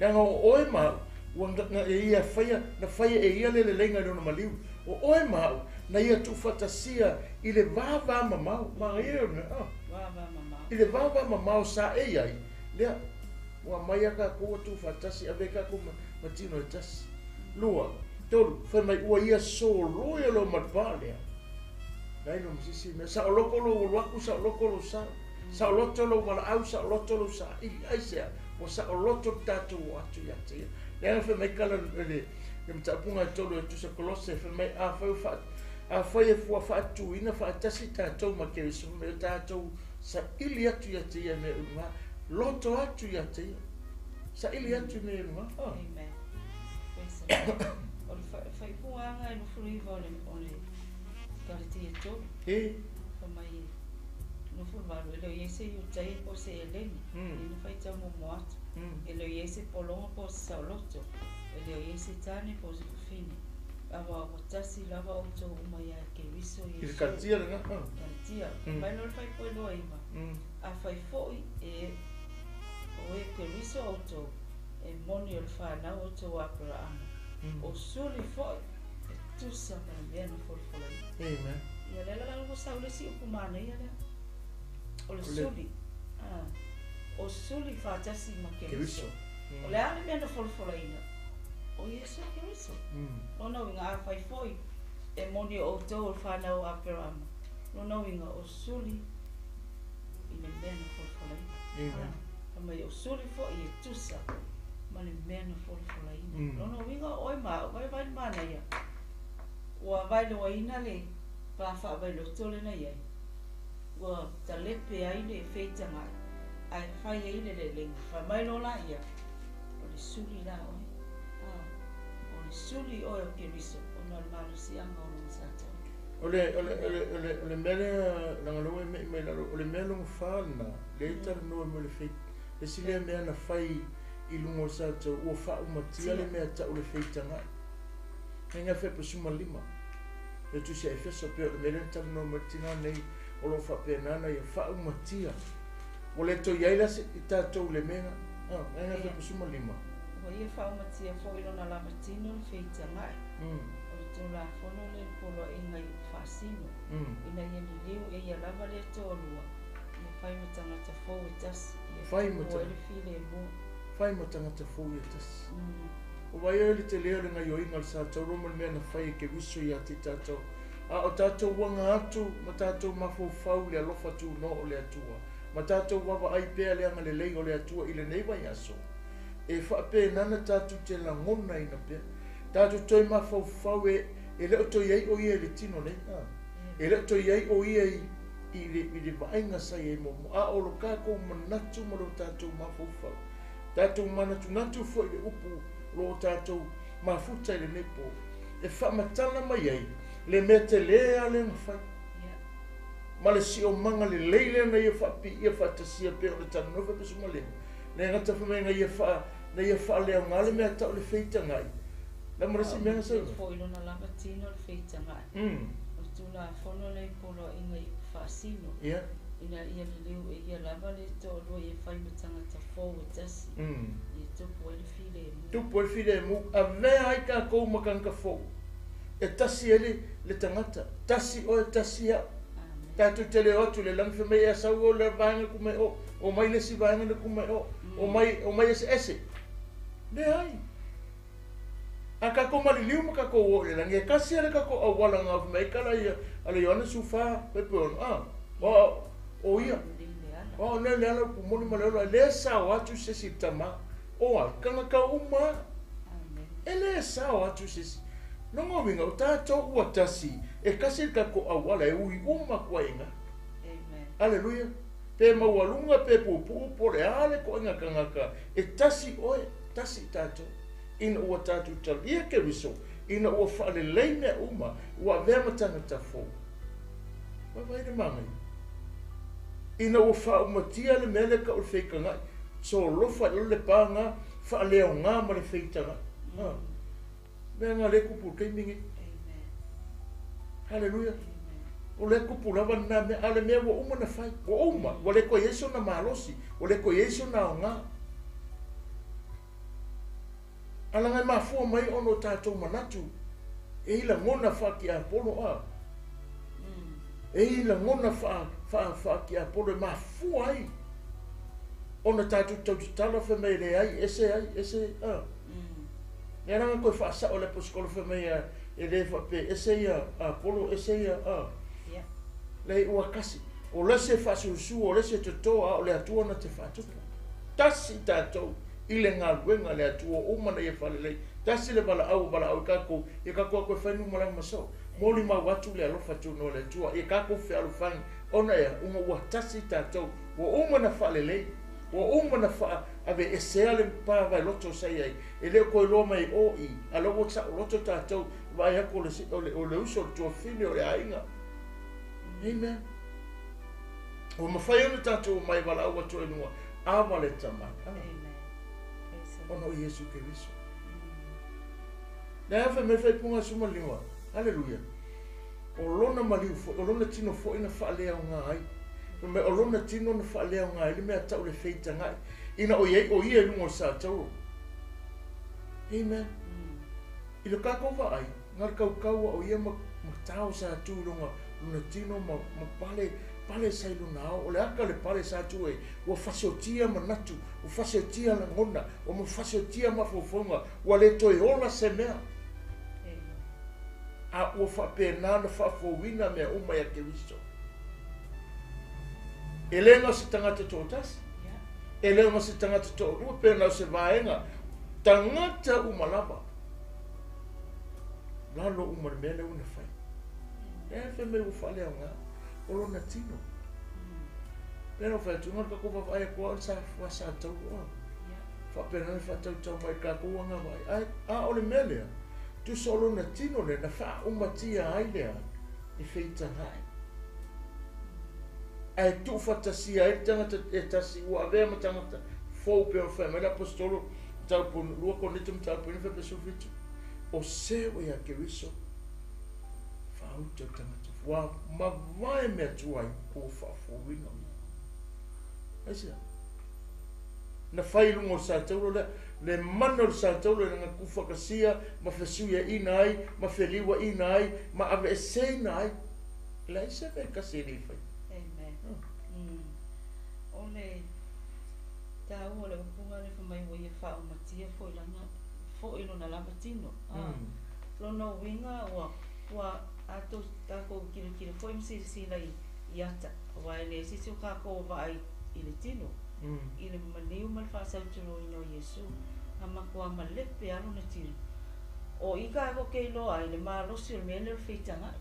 leaga o oe mau ua e ia faia na faia e ia le leleiga i lona maliu o oe mau na ia tuufaatasia i le vava mamau magaia ona i le vava mamau sa e ai lea ua mai aka kou tuufaatasi ave kako matino e tasi lua tolu faimai ua ia soloe lo matapā lea lai lo masisi mea saʻoloko lou oluaku saʻoloko lou saʻoloto lou valaau saʻoloto lou saʻili ai sea ua saʻoloto tatou atu ia te ia leaga faimai kala le mataapuga e tolu e tusa kolose faimai afai e fua faatuuina faatasi tatou ma keriso me o tatou saʻili atu ia te ia me unuga loto atu ia te ia saʻili atu me unuga o le faipuaga e nofuluiva o le kalatia tolu famai nofuluvalu e leo iai se iutai po se eleni ina faitaumomo atu e leo iai se pologa po se saʻoloto e leo iai se tane po se kufini awa o tasi lava outou uma iā keriso i le kalatia lega kalatia mai no le faipoiloa iva a fai foʻi e o e keriso outou e moni o le fanau outou aparaʻaga o suli foʻi e tusa ma le mea na folofolaina ia le lagalago saulesi upu manaia lea o le suli o suli faatasi ma keriso o le a le mea na folofolaina o iesu keriso lona uiga a fai foʻi e moni o outou o le fanau aparaʻaga lona uiga o suli i le mea na folofolaina mai o suli foʻi e tusa ma le mea na folofolaina lona uiga oe vai mana ia ua vailoaina le pafaavailoto lena iai ua talepe ai le feitagaʻi ae fai ai le lelega faamai lo la ia o le suli la oe o le suli oe o keriso ona le malosiaga o lona satou o le mea lagaloga e meʻi mai lalo o le mea logafā lana le talanoa mo le feit le silea mea na fai i luga o satou ua faaumatia le mea taʻu le feitagaʻi aiga fe'epasulima le tusi a efeso pe o le mea le talanoa ma le tina nei o loo faapenana ia faaumatia ua le toi ai lasi i tatou le mea aiga fe'epasulima ua ia faaumatia foʻi lona lamatino le feitagaʻi o le tulafono le poloaʻiga i faasino ina ia liliu e ia lava le tolua ia fai ma tagata fou e tasi fai ma tagata fou ia tasi o vai ai le te lea le gaioiga le satou loma le mea na fai e keviso iā te tatou a o tatou uaga atu ma tatou mafaufau le alofa tunoo o le atua ma tatou vavaai pea le agalelei o le atua i lenei vaiaso e faapenana tatou te lagona ina pea tatou toe mafaufau e le o toi ai o ia i le tino nei e le o toi ai o ia i le vaaiga sai ai momo a o lo kakou manatu ma lo tatou mafaufau tatou manatunatu foʻi le upu lo tatou mafuta i lenei po e faamatala mai ai le mea te lea le mafai ma le siomaga lelei lena ia faapiia faatasia pea o le talanoa fepesumalema le agata famaiga ia faaleaoga le mea taʻu le feitagaʻi la marasi mea sa foʻi lona lamatino le feitagaʻi o tulafono le poloaʻiga i faasino ina ia liliu e ia lava le toʻalua ia fai ma tagata fou e tasi ia tupu ai le filemu avea ai kakou ma kankafou e tasi ai le tagata tasi o e tasi aʻu tatou te leo atu le lagi femai e asau o le vaega kumai o mai le sivaega le kumai o mai ese ese le ai Aka ko maliliu maka ko o le nge kasi ale ka ko awala nga mai kala ia ale yona sufa pepe on o ia o ne le ala ku moni malelo le sa watu se sitama o al kanga ka uma ele sa watu se no mo winga o tato ua tasi e kasi ka ko awala e ui uma kwa inga aleluia pe mawalunga pe pupu po le ale ko inga kanga ka e tasi oe tasi tato ina ua tatu talia ke riso, ina ua whaale leine uma, ua vema tangata fo. Wawai de mangai. Ina ua wha umatia le mele ka ule feika ngai, so lofa le panga, whaale o ngā ma le feita ngai. Mea ngā le kupu kei mingi. Hallelujah. O le kupu lawa na mea, ale mea wa uma na whai, wa uma, wa le ko Yesu na malosi, wa le ko Yesu na o ngā. Alanga mafua mai ono tatou manatu e ila ngona whaki a polo a e ila ngona whaki a polo mafua ai ona tatou tautala whamei le ai ese a e ranga koe whaasa o le poskolo whamei a e le whape ese a polo ese a le ua kasi o lese whasusu o lese totoa o le atua na te whatupu tasi tatou ile ngā luenga le atua umana ia whalelei. Tasi le bala au kako, e kako koe whainu marang masau. Moli ma watu le alofa tūno le atua, e kako whi alofangi. Ona ea, unga ua tasi tātou, wa umana whalelei, wa umana wha, ave e sea le pāwai loto sai ai. E leo koe loa mai o I, alo o ta loto tātou, vai ako o le uso le tua whine o le ainga. Amen. O mawhai ona tātou mai wala au atu enua, awa le tamaka. Ono Yesu Keriso. Na fa me fa punga suma lingua. Hallelujah. O lona maliu fo, o lona tino fo ina fa lea nga ai. Me o lona tino na fa lea nga ai, le mea tau le feita ngai. Ina o ie lungo sa tau. Amen. Ilo kako wa ai, ngar kau o ie ma tau sa tu lunga, lona tino ma pale sai luna o le aka le pale sa tu e o fasotia manatu o fasotia la ngona o mo fasotia ma fofonga o le toi ona se mea a o fa pena na fa fowina me uma ya Kristo elenga se tangata totas elenga se tangata to o pena se vaenga tangata umalapa lalo umarmele una fai e fe me o fale nga o na tino. Pero fa tu ngor ko fa ai ko sa fa sa tau. Fa pena fa tau mai ka ko nga mai. Ai o le mele. Tu solo na tino le na fa umatia ai le. E feita hai. Ai tu fa tasi ai tanga te tasi o ave ma tanga fo pe o fa me la apostolo tau pun lu ko netum tau pun fa pe sofitu. O se o ya Keriso. Fa u tanga wa ma vai me tuai ko fa fo wina. Asia. Na fai lungo sa tau le mano sa tau le nga kufa kasia ma fesuia ina ai ma feliwa ina ai ma ave sei nai. La isa be kasi ni fai. Amen. Ole tau ole punga le mai wo ye fa matia fo langa fo ino na lava tino. Lo no winga wa ato tako kilo foi msi lai iata wa ele sisi kako vai ile tino ile maniu mal fa sa tulo ino Yesu ama kwa malepe alo na tino o ika ko ke lo ai le malo sil mele fitanga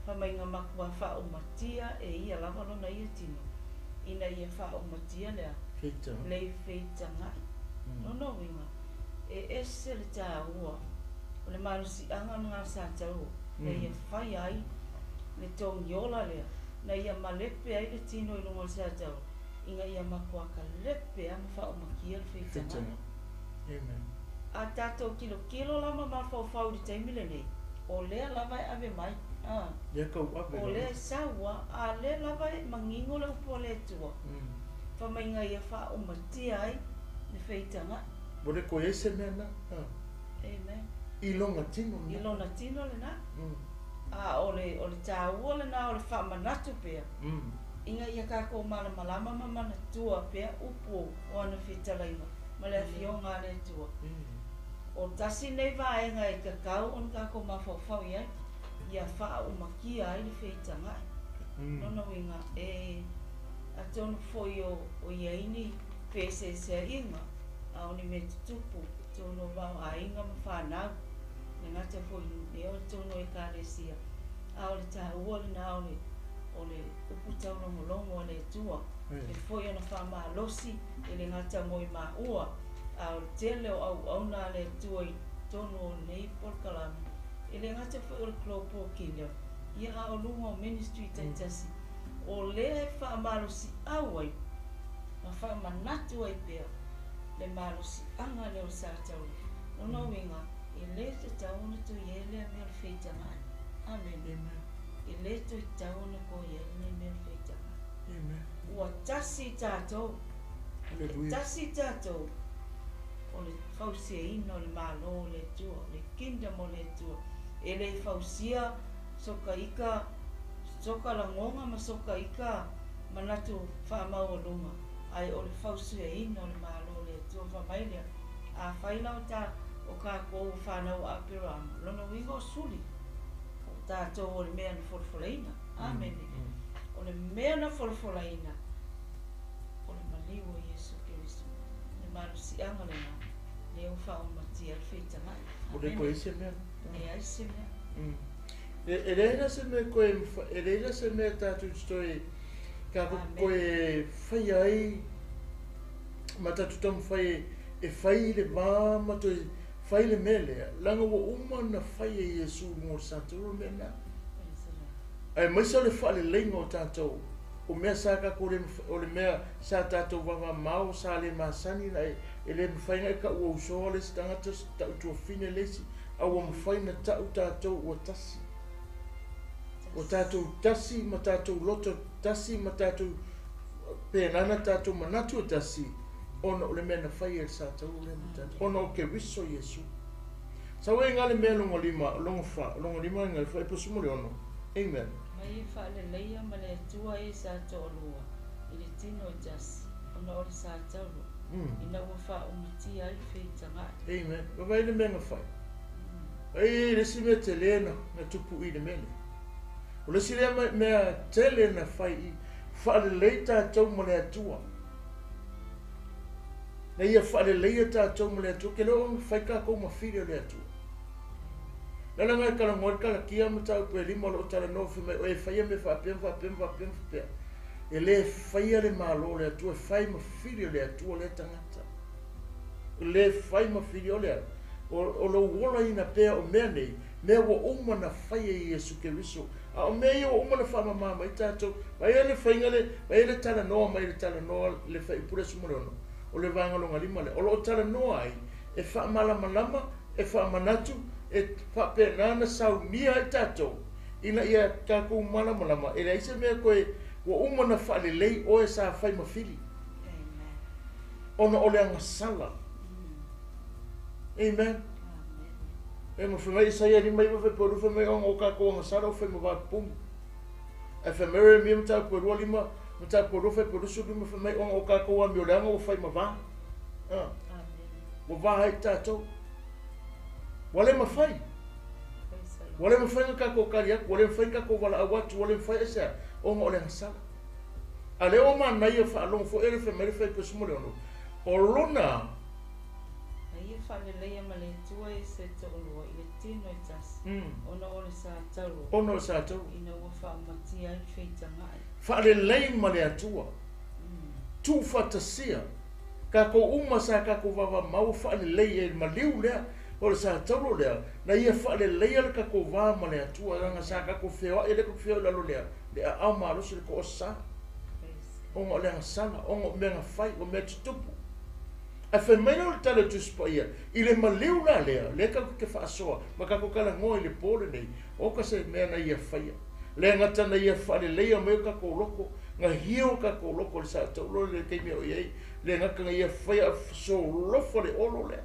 fa mai nga makwa fa o matia e ia lava lo na ia tino ina ia fa o matia le fitanga no winga e ese le taua le malo si anga nga sa tau le ia fai ai le tong yola le na ia malepe ai le tino ilo ngol sa tau inga ia makua ka lepe ama fa o makia le feitanga amen a tato kilo lama ma fa fa di taimile nei o le lava ave mai ia kau ave o le sawa a le lava mangingo le upo le tua fa mai inga ia fa o matia ai le feitanga bore ko ese mena amen ilonga tino le na ole tau le na ole fa manatu pe inga ia ka ko malama mana tua pe upo ona fitala ina mala fionga le tua o tasi nei vaenga I kakau on kako mawhawhau iai ia wha o makia ai le whaitanga nono winga a tonu foi o iaini pese se inga a oni me tutupu tono wau a inga ma whanau ne ngata foi ne o tono e kāresia a ole taha uole na ole upu tauno molongo ole tua e foi ona whama losi e le ngata moi ma ua a ole tele o au auna le tua I tono o nei polkalami e le ngata foi ole klopo kineo ia a o lunga o ministry taitasi o le whama losi awai ma whama natu ai pea le malosi anga leo sātau nono winga I le te tauna tu iele a mea whaitanga amen I le tu tauna ko iele mea whaitanga ua tasi tātou tasi tātou o le whausia ino le malo le tua le kingdom o le tua e le whausia soka ika soka la ngonga ma soka ika manatu whamau o lunga ai o le whausia ino le malo le tua whamailia a whailau tā o ka kou whanau a pirama lono wingo suli o tātou o le mea na wholwholaina amen o le mea na wholwholaina o le maliwa Yesu Kirisu le marusi anga le ngā le o whao mati al whetanga o le koe se mea e ai se mea e reina se mea koe e reina se mea tātou stoi ka koe whai ai ma tātou tamu whai e whai le māma toi whai le mele langa wa umana whai e Yesu ngō sātou mea na ai maisa le wha le lenga o tātou o mea sā kako o le mea sā tātou wawa mau sā le māsani na e le mwhainga e ka ua usoa le si tangata tau tua fine lesi a ua mwhaina tau tātou ua tasi o tātou tasi ma tātou loto tasi ma tātou pēnana tātou manatu o tasi ona o le mea na whai e sā tau le tātou ona o ke riso Yesu sa ue ngale mea longa lima longa lima ngai whai posumo le ono amen mai fa le leia ma le tua e sa tolua I le tino jas ona o le sa tolu ina ua fa umiti ai whetanga amen vai le mea whai ai le si mea te lena na tupu I le mele o le si lea mea te lena whai I wha le leita tau ma le atua na ia wha le leia tātou ma le atua ke leo whai ka kou ma whiri o le atua Nala ngai kala ngoi kala kia ma tau koe lima lo tala no whimai o e whaia me whapem pia. E le whaia le malo le atua, e whai ma whiri o le atua le tangata. E le whai ma whiri o le atua. O lo wola ina pia o mea nei, mea wa uma na whaia I Yesu Keriso. A o mea I wa uma na whama mama I tātou, vai e le whainga le, vai e le tala noa mai le tala noa le whai pure sumare ono. O le vangalonga lima le, o lo tala noa ai, e wha malama, e wha manatu, e whapenana sau nia I tātou. Ina ia kako malama, e reise mea koe wa umana whalelei o e sa whai mawhiri. Ona ole anga sala. Amen. E ma whamai saia ni mai wawe poru whamai o kako anga sala o whai mawat pum. E whamere mi mtau poru lima, mtau poru whai poru sudu ma whamai o kako wa mi ole anga o whai mawat. Wa waha I tātou. Wale mawhai. Wale mawhai nga kako kariak, wale mawhai kako wala awatu, wale mawhai esa o nga ole hasala. A leo ma nai e whaalong fo ere whamere whai pesumore ono. O lona. Ia whalelea ma le tua e se tolua I le tino I tasi. Ona ole sa tauru. Ona ole sa tauru. Ina ua whaamatia I whaitanga ai. Whalelei ma le atua. Tu whatasia. Kako uma sa kako wawa mau whalelei e maliu lea. Ole sa tauru lea. Na ia whalelei ale kako wawa ma le atua. Ranga sa kako whewa e le kako whewa lalo lea. Lea au marosi le ko osa. Onga ole ngasala. Onga mea ngawhai. O mea tutupu. A whamaina o le tala tuspa ia, I le maliu la lea, le kako ke whaasoa, ma kako kala ngoa I le pōre nei, o ka se mea na ia whaia. Le ngata na ia whale leia meo kako loko, ngā hio kako loko le sa taulo le kei mea o iei, le ngaka ngā ia whaia so lofo le olo lea.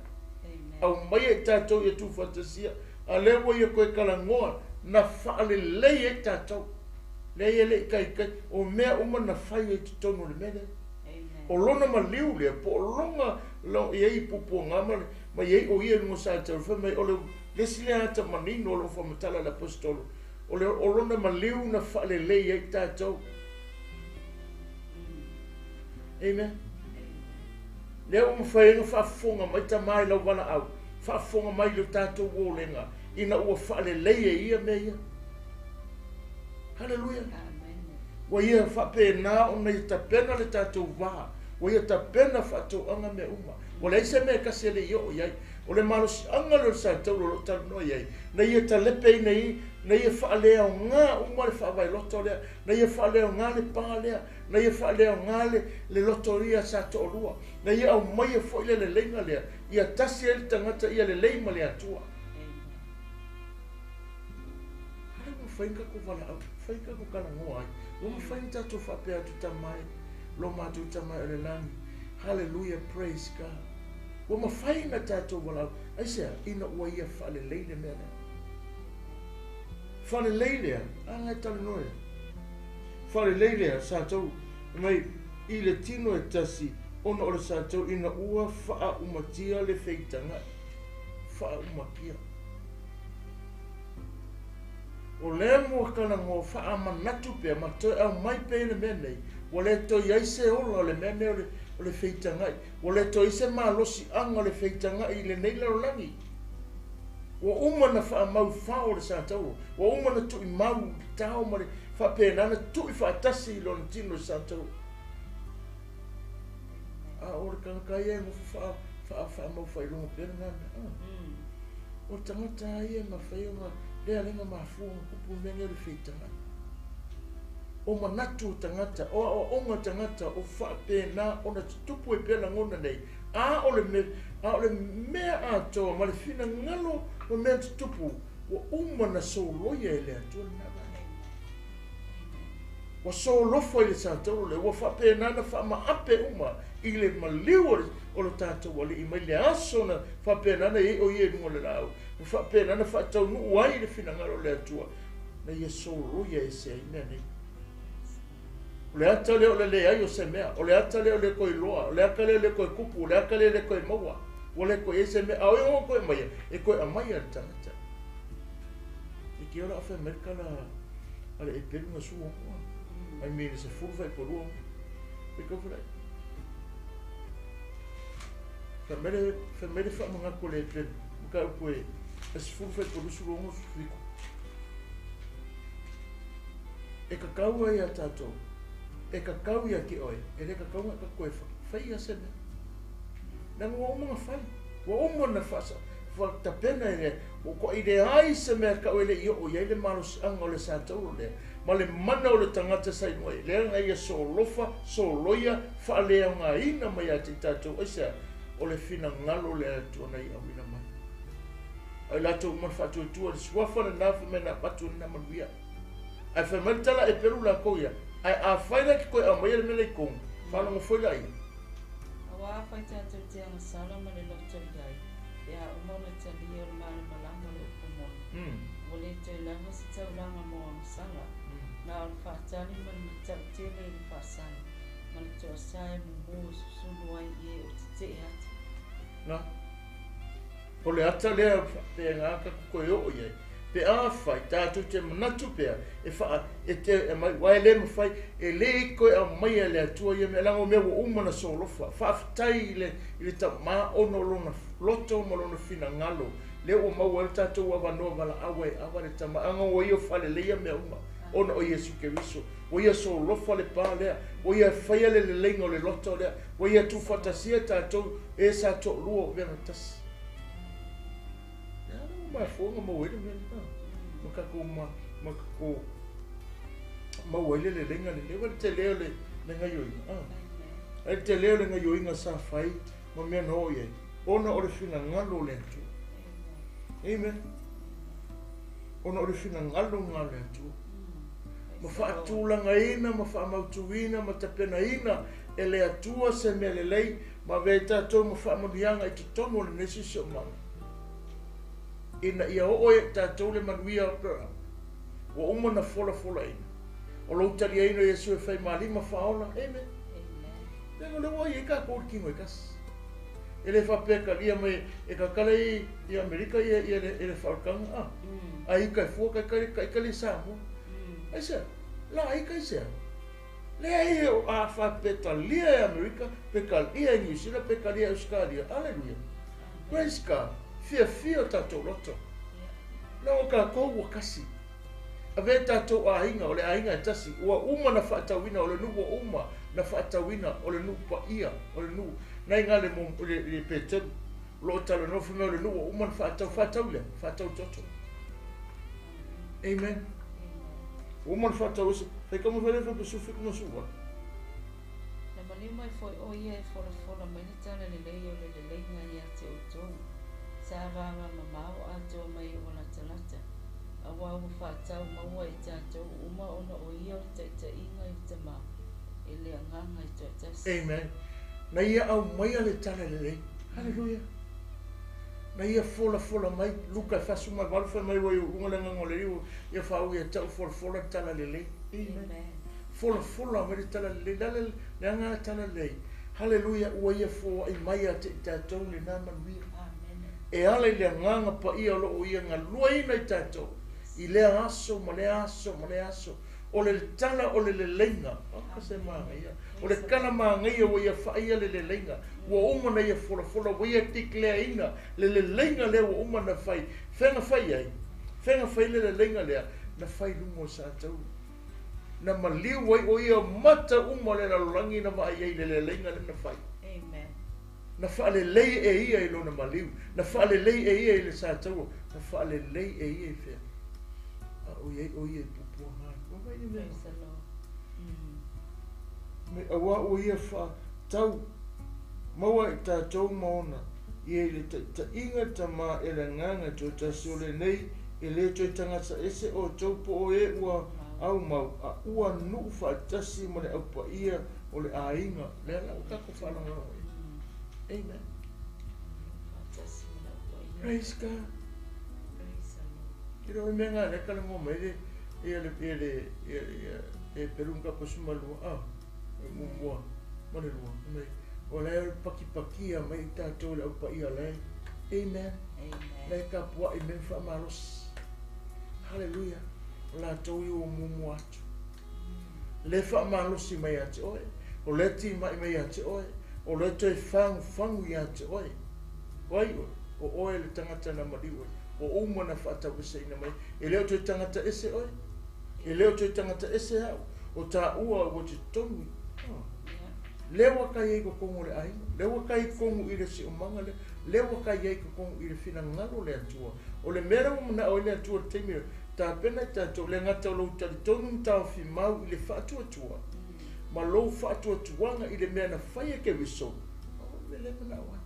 Au mai e tātou ia tu fantasia, a lewa ia koe kala ngoa, na whale leia e tātou. Leia le kai kai, o mea uma na whaia I tutono le mene. O lona maliu lea, po longa lo iei pupu ngama ma ye o ye mo sa te fa mai o le lesile ata manino lo fa matala la apostolo o le olona maliu na fa le le ye tatou amen le o mfainga fa fonga mai ta mai lo wana au fa fonga mai lo tatou o lenga ina o fa le le ye ia me ia hallelujah wa ia fa pena o nei ta pena le tatou va wa ia ta pena fa to anga me uma o le se me ka se le yo ia o le malos anga lo sa to lo ta no ia na ia ta le pe nei na ia fa le nga uma le fa vai lo to le na ia fa le nga le pa le na ia fa le nga le lotoria sa to rua na ia o mai fo le lenga le ia tasi el tangata ia le leima le atua hale mo fainga ko vala fainga ko kana ngoai lo mo fainga to fa pe atu tamai lo ma tu tamai le langi hallelujah praise God wo mo fainga tato vala ai se ina o ia fa le leile me fa le leile anga tale noe fa le leile sa to mai i le tino e tasi ona o le sa to ina ua fa umatia le feitanga fa umakia o le mo kana ngo fa manatu pe ma to au mai pe le mene o le to ia se o le mene o le feitanga o le to ise ma losi anga le feitanga i le nei le langi o uma na fa mau fa o le sa to o uma na tu i mau tao ma le fa pe na tu i fa tasi lo tino sa to a o le kai e mo fa mau fa i lo pe na o tangata ia ma fa ia le alenga mafuanga kupu mene le feitanga o manatu tangata o nga tangata o fa pena o na tupu e pena ngona nei a o le mea ato ma le fina ngalo o mea tupu o uma na so loia ele atua na o so lofo ile santo le o fa pena na fa ma ape uma ile maliu o lo tato wali i mai le aso na fa pena na o ye mo le lao fa pena na fa tau nu wai le fina ngalo le atua na ye so loia ese ina nei o le ata le o le ai o se mea o le ata le o le koi loa o le aka le koi kupu o le aka le koi maua o le koi ese mea o e o koi mai e koi amai al tangata e ki ora afe merka la ale e peru na suo I mean, it's a full fight for all. We go for that. Family fa mga kolete, muka upoe. It's full fight for usu rongo fiku. E kakau ai a tato. E kakau ia ki oi. E le kakau ka koe fa. Fai a sene. Nang wa mga fai. Wa omo na fasa. Fa tapena ele. O ko ide ai se me ka ele i o ia le malos angole sa tau le. Ma le mana o le tangata sai noe, le anga ia so lofa, so loia, wha le anga ina mai a te tatou, aisa o le fina ngalo le atua nei awina mai. Ai lato man whatu tua, le suafa na nafu me na patu na manuia. Ai whamatala e peru la koia, ai a whaina ki koe a mai le mele kong, whana mo whaila ia. Awa whai tatou te anga sala ma le loto iai, ia umona tali o le mara malanga le upumona. O le te langa si tau langa mo ang sala. Na o whaatani man matau tele i whaasani. Man toa sae mumbu susunu ai e o te te ati. Na. O le ata lea pe ngaka koe o iei. Pe a whai, tātou te manatu pea. E wha, e te, e mai, wai le mawhai, e le koe a mai a lea tua ia me lango mea wa umana so lofa. Whaafitai i le ta maa ono lona loto ma lona fina ngalo. Le o mau al tātou awa noa wala awe, awa le tama. Anga o ia whale leia mea uma. Ona o Yesu Keriso, o ia so lofa le pā lea, o ia whaia le lengo le loto lea, o ia tu whatasia tātou e sa tō lua o venga tasi. Ia rau mai whonga mawere mea, makako mawele le lenga le lewa, te leo le ngayoinga. Ai te leo le ngayoinga sa whai, ma mea no iei, ona o le whina ngalo le atu. Amen. Ona o le whina ngalo ngalo le atu. Ma whaatulanga ina, ma whaamautuina, ma tapena ina, e le atua se mea le lei, ma vei tātou ma whaamanianga i te tono le nesi se o mana. Ina ia o e tātou le manuia o pera, o uma na fola ina. O loutari eino Yesu e whai malima whaola, amen. Lengo le wai e ka kōr kingo e kasi. ele whapeka lia mai e ka kale i Amerika ele whaukanga a ika e fua ka li Samoa ai se la ika i se le ai o a whapeta lia e Amerika peka lia i New Zealand peka lia Australia aleluia praise God fia tatou loto na o ka kou wakasi a ve tatou a inga o le a inga e tasi ua uma na whaatawina o le nuwa uma na whaatawina o le nuwa paia o le nuwa na inga le mo le petelu lo talo no fuma le nuwa uma na whaatau le whaatau toto amen uma na whaatau ese hei kama whare wha Pacific no suwa na mani mai foi o ia e fola mai ni tala le lei o le lei ngai ia te utou sa vava mamau a to mai o la talata a wau whaatau maua i tātou uma ona o ia o te inga i te mau e le anganga i tō tasi amen na ia au mai ale tala le lei hallelujah na ia fola mai luka e fasu mai walu wha mai wai unga le ngangole riu ia whau ia tau fola tala le lei amen fola mai le tala le lei lale le anga tala le lei hallelujah ua ia fo i mai a te tātou le namanuia e ale le nganga pa ia lo o ia ngalua ina i tātou i le aso ma le aso o le tala o le lenga o ka se maanga ia o le kana maanga ia o ia whaia le lenga ua uma na ia fola o ia tiklea ina le lenga lea ua uma na whai whenga whai le lenga lea na whai lungo sa tau na maliu wai o ia mata uma le lalurangi na maa iei le lenga le na whai na whaale lei e ia i lona maliu na whaale lei e ia i le sa tau na whaale lei e ia i whea o ia i pupua mai me awa o ia wha tau maua i tātou maona i e le ta inga ta mā e le nganga tō ta sole nei e le tō tangata ese o tau po o e ua au mau a ua nuu whaatasi mo le aupa ia o le a inga le ala o kako whananga o amen praise God kira o menga le kala mo mai e perunga pasuma lua mua mane lua mai o le paki mai tātou le aupa ia le amen le ka pua i men whamaros hallelujah la tau i o mumu atu le whamarosi mai ate oe o le ti mai ate oe o le toi fangu i ate oe wai o oe le tangata na mariwe o uma na whaata wisa ina mai e leo toi tangata ese oe e leo toi tangata ese hau o tā ua o te tonu lewa kai ei ko kongu le ainga lewa kai kongu i le si o manga le lewa kai ei ko kongu i le fina ngaro le atua o le mera umana o le atua teimira tā pena i tātou le ngata o lau tali tonu mtau fi mau i le whaatua tua ma lou whaatua tuanga i le mea na whaia ke wiso me le mana wai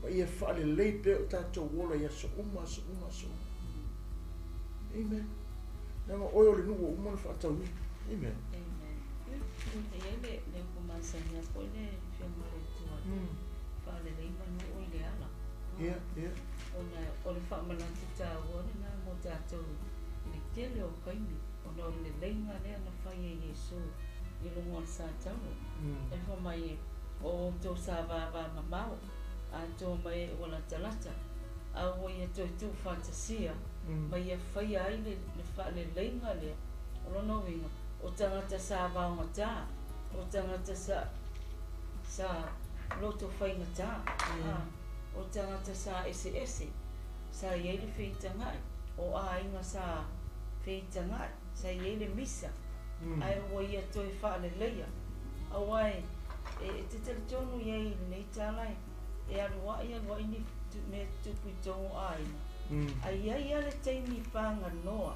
ma ia whaale lei pe o tātou wola ia so uma amen nanga oi o le nuwa umana whaatau amen le kumasanya ko le fiamare tua whaale lei manu o le ala o le whaamalati tā wone na mo tātou le tele o kaimi o no le leinga lea na whaia Yesu i lungo sa tau e wha mai o tō sa vāvā mamau a tō mai o la talata a o ia tō tū whātasia mai e whaia ai le whaale leinga lea o lono winga o tangata sa vāonga tā o tangata sa loto whainga tā o tangata sa ese sa iele whitangai o a inga sa whitangai sa iele misa ai o ia toi whaale leia awai e te tele tonu iei nei tālai e alua ini me tupu i tongu aina ai ale teimi panga noa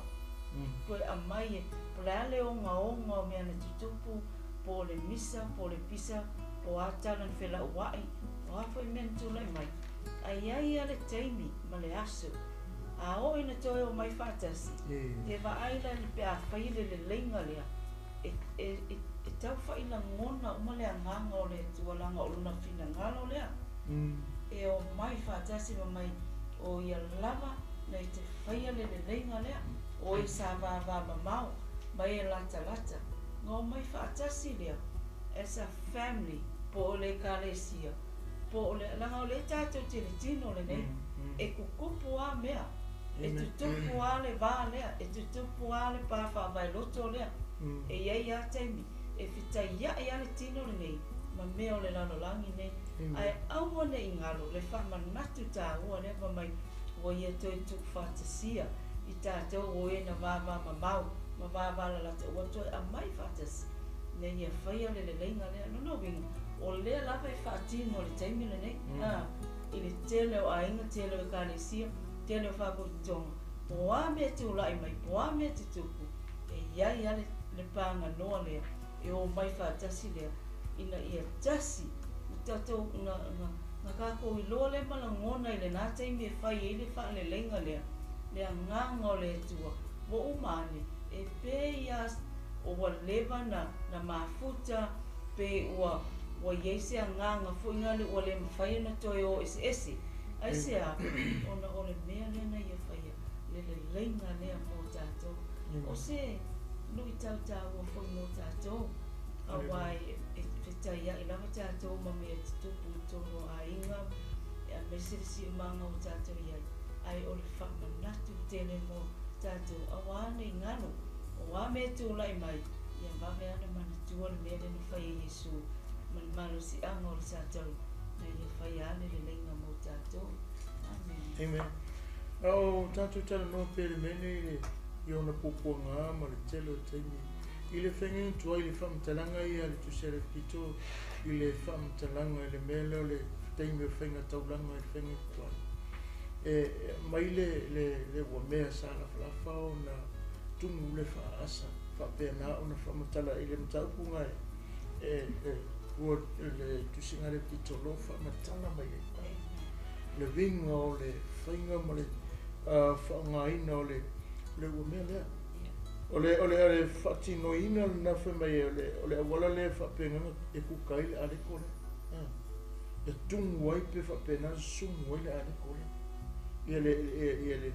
koe a mai pole ale onga o mea na tutupu po le misa, po le pisa po atalan whela uai o hafo i mena tūlai mai ai ale teimi ma le asu a o ina toe o mai whātasi te wa aila ni pe a whaile le leinga lea e tau whaila ngona o male anganga o le tualanga o luna whina ngalo lea e o mai whātasi ma mai o ia lava nei te whaile le leinga lea o e sa vāvā mamau mai e lata ngā mai whātasi lea as a family po o le kālesia po le langa le tato tele tino le nei e kukupu a mea e tutupu a le va lea e tutupu a le pafa vai loto lea e iei a taimi e fita ia e ale tino le nei ma mea le lanolangi nei ai aua ne ingalo le whamanatu tā ua le pa mai o ia toi tuk whatasia i tātou o e na vāvā mamau ma vāvā la lata ua toi a mai whatas ne ia whaia le leinga lea no winga o lea lawa e whaatino le taimi le nei i le tele o ainga tele o kālesia tele o whakotonga poa mea te ulai mai poa mea te tuku e iai ale le pānga noa lea e o mai whaatasi lea ina ia tasi i tatou nga kako i loa le malangona i le nā taimi e whai e le wha le leinga lea nganga o le atua mo umane e pe ias o wa leva na mafuta pe ua yeise a nganga fu ingale ua le mawhaia na toi o ese ai sea ona o le mea lena ia whaia le leinga lea mo tātou o se nui tau ua fu mo tātou a wai e whitai a i lava tātou ma mea tupu toro a inga e a mesirisi manga o tātou iai ai o le whamanatu tele mo tātou a wane ingano o a mea tūlai mai ia vawe ana manatua le mea lena whaia Yesu man malo si anga o le tātou na ia whaia ane le leinga mo tātou Amen. Au tātou tala no pere mene i ona pupuanga ma le telo taimi i le whengen tua i le whamtalanga i ale tu sere kito i le whamtalanga i le mele o le taimi o whenga taulanga i le whengen tua mai le ua mea sana whalafa o na tungu le whaasa whapea na o na whamatala i le mataupunga ua le tusinga le kito lo whamatala mai e le vinga o le whainga ma le whaangaina o le ua mea lea ole fatino ina na fe mai ole wala le fa pena e ku kai ale ko le tung wai pe fa pena sum wai ale ko le ele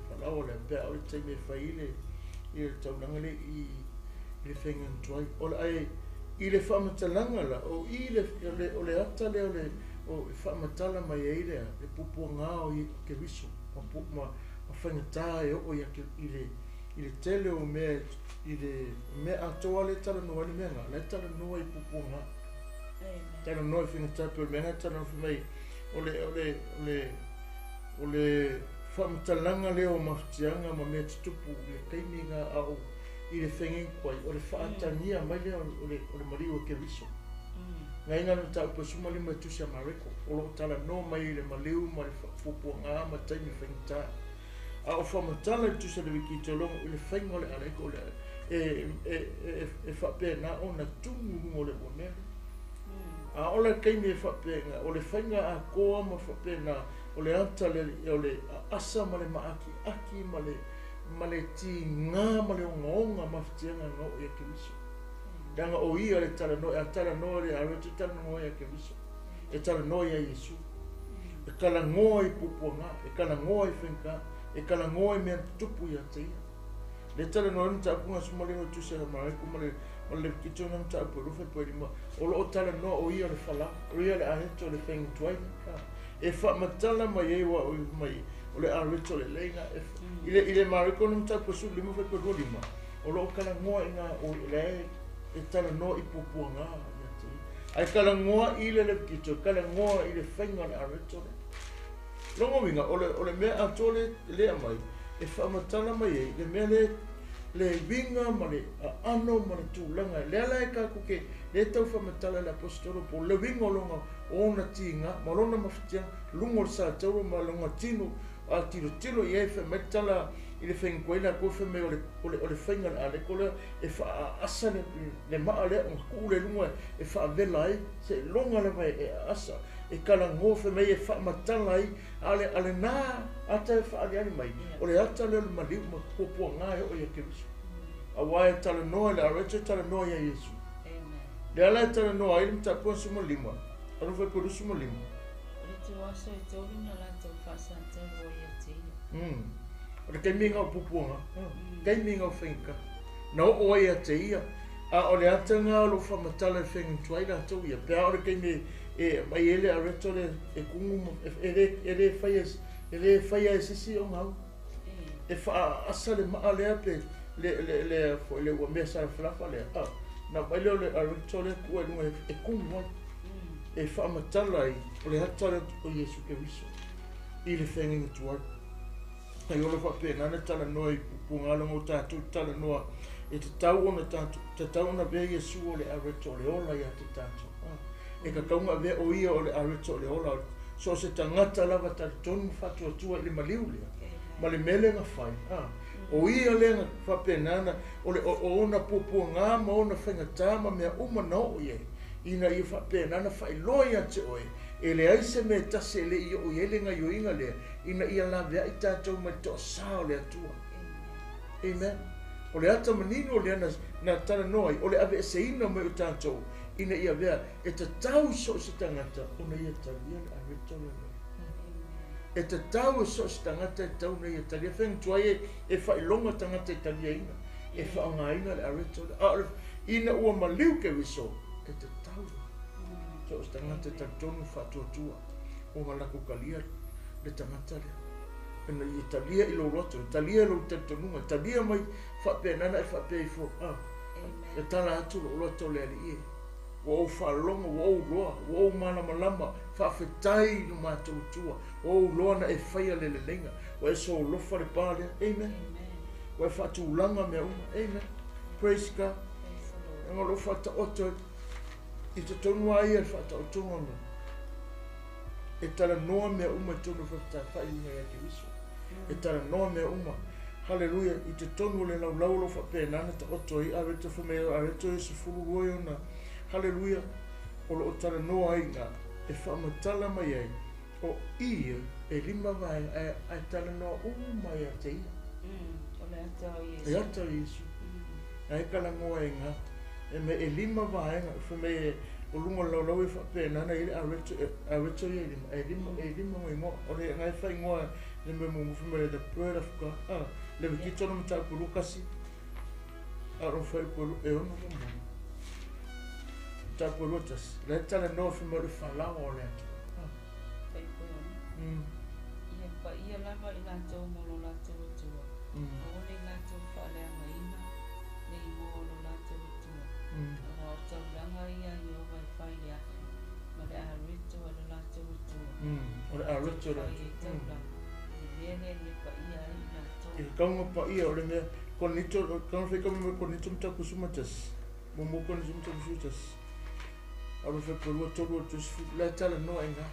fala ole pe ole te me fa ile tau nangale i le fengan toi ole ai ile fa matalanga la o ile ole ata le ole o fa matala mai ile le pupu nga o ke viso ma fa ngata o ya ke ile i tele o mea i le atoa le tala noa ni mea le tala noa i pupunga tala noa i whingatapu le mea tala noa mai o le whamtalanga leo maftianga ma mea tutupu le kaiminga au i le whengen kwai o le whaatania mai leo o le mariwa ke riso ngai ngana tau pa suma lima tusia mareko o lo tala noa mai le maliu ma le pupunga ma taimi whengata a o whamatala tu sa le wiki te longo i le whainga le aleko le e whapena o na tungu mo le wamere a o le keimi e whapena o le whainga a koa ma whapena o le anta o le asa ma le maaki aki ma le ti ngā ma le onga ma whitianga ngā o ia ke wiso danga o ia le tala no e tala no le arotu tala no ia ke wiso e tala no ia Yesu e kala ngoa i pupuanga e kala ngoa i whenka e kala ngoe mea tupu ia te ia. Le tala no anu taapunga sumalino tu se maraiku ma le kito nam taapu rufe po erima. O lo o tala no o ia le whala, o ia le aheto le whengi tuai. E wha matala mai ewa o mai o le areto le leinga. I le maraiku nam taapu su lima fe po lima. O lo o kala ngoa inga o le e tala no i pupuanga ia te ia. Ai kala ngoa i le kito, kala ngoa i le whenga le areto le. Longo winga ole mea atole le mai e whamatala mai e le mea le winga ma le ano ma le tūlanga le ala e ka kuke le tau whamatala le apostolo po le winga longa o na tinga ma lona mawhitia lungo le sa tauro ma longa tino a tiro i e whamatala i le whenguela ko whame o le whenga le ale kola e wha asa le maa le o ku le lunga e wha vela e se longa le mai e asa e kala ngofe mai e whaamatala ai ale nā ata e whaari mai o le ata leo le maliu ma popua ngā e o ia ke visu a wae tala noa le areto tala noa ia Yesu le ala e tala noa ili mtapua suma lima anu fai poru suma lima le te waso e tolu na la tau whasanta o ia te ia o le kaiminga o popua ngā kaiminga o whenka na o ia te ia A o le ata ngā lo whamatala e whengu tuai la tau ia. Pea ore kei me mai ele a reto le e kungu ele whaia e sisi o ngau. E wha asa le maa lea pe le ua mea sa whalafa lea. Na mai leo le a reto le kua nua e kungu mai. E whamatala i o le hatare o Yesu Keriso. I le whengu tuai. Ai ole wha pēna ne tala noa i pungalonga o tātou tala noa e te tau ona tātou, te tau ona vea Yesu o le areto le ola ia te tātou. E ka kaunga vea o ia o le areto le ola. So se tangata lava tari tonu whatua tua le maliu lea. Ma le mele nga whai. O ia lea wha pēnana o le o ona pupua ngā ma ona whengatā ma mea uma na o ie. Ina i wha pēnana whai loi ate oe. E le aise me tase le i o iele nga yoinga lea. Ina ia la vea i tātou mai toa sao le atua. Amen. O le ata manino le na tala noi. O le ave e se ina mai o tātou. Ina ia vea e te tau so se tangata. Ona ia talia le areto le noi. E te tau so se tangata e tau na ia talia. Whengu tuai e whailonga tangata e talia ina. E whaonga ina le areto le. Ina ua maliu ke wiso. E te tau. So se tangata e talitonu whatuatua. O malako kalia le tangata lea. Ina i talia i lo roto, talia lo tatonunga, talia mai whapenana e whapei fo. E tala atu lo roto le ali e. Wau whalonga, wau roa, wau mana malama, whawhetai no mātou tua. Wau loa na e whaia le le lenga. Wa e so lofa le pālea. Amen. Wa e whatulanga mea uma. Amen. Praise God. Nga lofa ta oto i te tonua ia e whata otonga mea. E tala noa mea uma tonu whata whai unga ia ke wiso. E tala noa mea uma. Hallelujah. I te tonu le lau lau lo whapēnana ta oto i areta whamea areta e se furu roi ona. Hallelujah. O lo o tala noa i ngā. E whamatala mai ai. O ia e lima vai ai tala noa mai a te ia. O le ata o Yesu. E ata o Yesu. Ai kala ngoa i ngā. E me e lima vai ngā. Whamea o lunga lau lau e whapēnana i le areta i lima. E lima mai ngoa. O le ngai whai ngoa le me mo mufumere the bird of God. Le vikitono mta kurukasi. Aro whai kuru e ono mo. Tapo rotas. Le tala no fumere whalau o le atu. Whai kuru. Ia pa ia lava i lātou molo lātou atua. O le lātou whalea maina. Le i molo lātou atua. O tau ranga ia i o vai whai lea. Ma le arito a le lātou atua. O le arito le atu. Ele pa ia i lātou. I kaunga pa ia o le mea. Konito, kaunga whai kama me konito mta kusumatas. Momo konito mta kusumatas. Aro whai korua toru o tusifu. Le tala noa inga.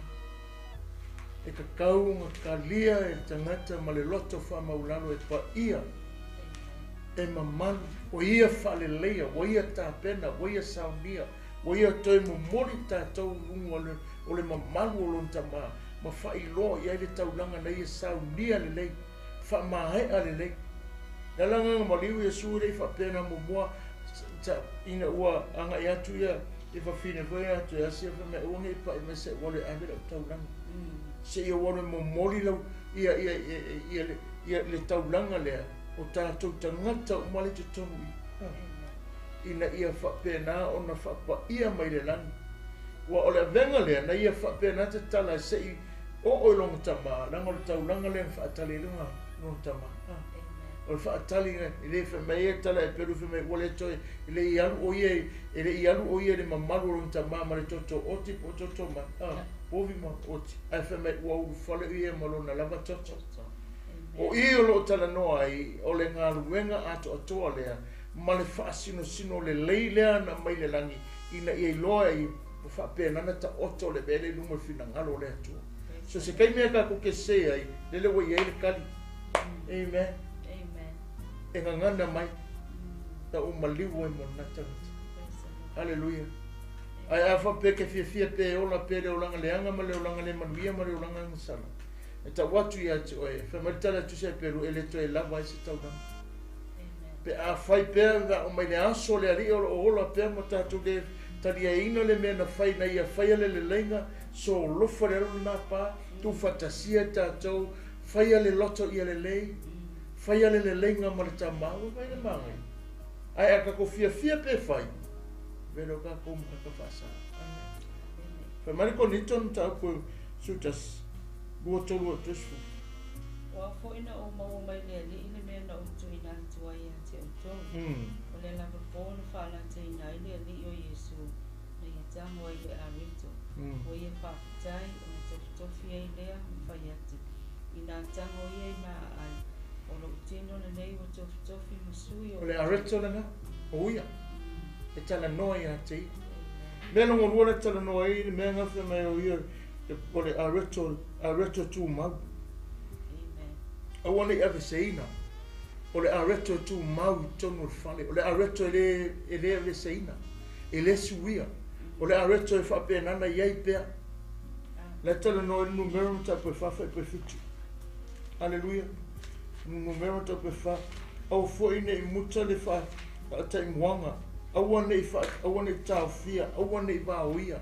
E ka kaunga ka lia e tangata ma le loto wha maulano e pa ia. E mamanu. O ia whale leia. O ia tāpena. O ia saunia. O ia toi mo mori tātou runga o le mamanu o lonta maa. Ma whai loa i aile taulanga na ia saunia le lei. Wha mahea le lei. Na langa ma liu ia sūrei wha pēna mo mua. Ina ua anga i atu ia. E wha whine vai atu ia sia wha me uange i pa i me se wale ame lau taulanga. Se ia wane mo mori lau ia le taulanga lea. O tātou tangata o male te tonu i. Ina ia wha pēna o na wha pa ia mai le lani. Wa o le venga lea na ia wha pēna te tala se i o longa tama. Ranga o le taulanga lea wha atale lunga longa tama. O le wha atali i le wha mea tala e peru wha mea wale toi i le i alu o ia e le i alu o ia le mamaru longa tama ma le toto oti po toto ma. Povi ma oti. Ai wha mea ua uru whale i e malona lava toto. O i o lo tala noa i o le ngā ruenga ato atoa lea ma le wha sino le lei lea na mai le langi ina i loa i wha pēnana ta oto le bele luma whina ngalo le atua. So se kai mea ka kuke se ai lele wa i le kari. Amen. E ngangana mai ta umaliu e mona tangata. Hallelujah. Ai awha peke fia pe ola pere o langa leanga ma le o langa le manuia ma le o langa ngasala. E ta watu i ati oe, whamaritara tu se peru e le to e lava i se tauranga. Pe a whai pēra o mai le aso le ari o ola pēra mo tātou le tari a ina le mea na whai na ia whai ale le lenga so lofa le aru nā pā, tu whatasia tātou, whai ale loto i ale lei, whai ale le lenga ma le tā maua mai le māngai. Ai aka ko fia pe fai. Velo ka ko ka fasa. Fa mari ko niton ta ko sutas buoto lo tusu. Wa fo ina o mau mai le ile me na o tu ina tu ai ate o tu. O le la po no fa la te ina ile o Yesu. Na ia tamo ile a rito. O ia fa tai o na to fia ile fa yati. Ina tamo ia ina ai. O lo tino le nei o to fi musui o. O le a rito na o ia. E tala noa ia te. Mena ngō rua tala noa i mea ngawhi mai o ia. O le a rito tu mau. Awane ave seina. O le areto tu mau tonu le fale. O le areto ele ave seina. Ele suia. O le areto e whape nana iei pea. Le tala no e numero ta pe whafa e pe fitu. Aleluia. Numero ta pe wha. Au fo ine i muta le wha. Ta i mwanga. Awane i wha. Awane i tau fia. Awane i wāuia.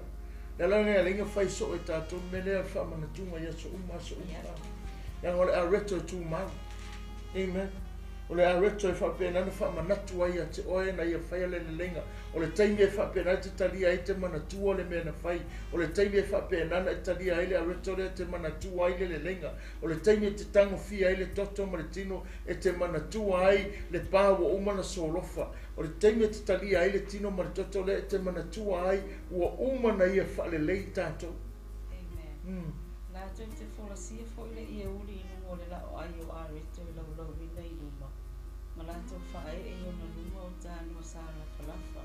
Le langa e linga whai so e tātou. Melea wha mana tunga ia so uma. Yang ole areto tu mau. Amen. Ole areto e whape nana wha manatu ai a te oe na ia whai ale le lenga. Ole taimi e whape nana te talia ai te manatu ole mea na whai. Ole taimi e whape nana e talia ai le areto le te manatu ai le lenga. Ole taimi e te tango fia ai le toto ma le tino e te manatu ai le pāwa umana solofa. Ole taimi e te talia ai le tino ma le toto le e te manatu ai ua umana ia wha le lei tātou. Amen. La te fola sia fo ile ia uli inu le la o ai o areto i lau rina i luma. Ma la te whae e o na luma o tāno sa la falafa.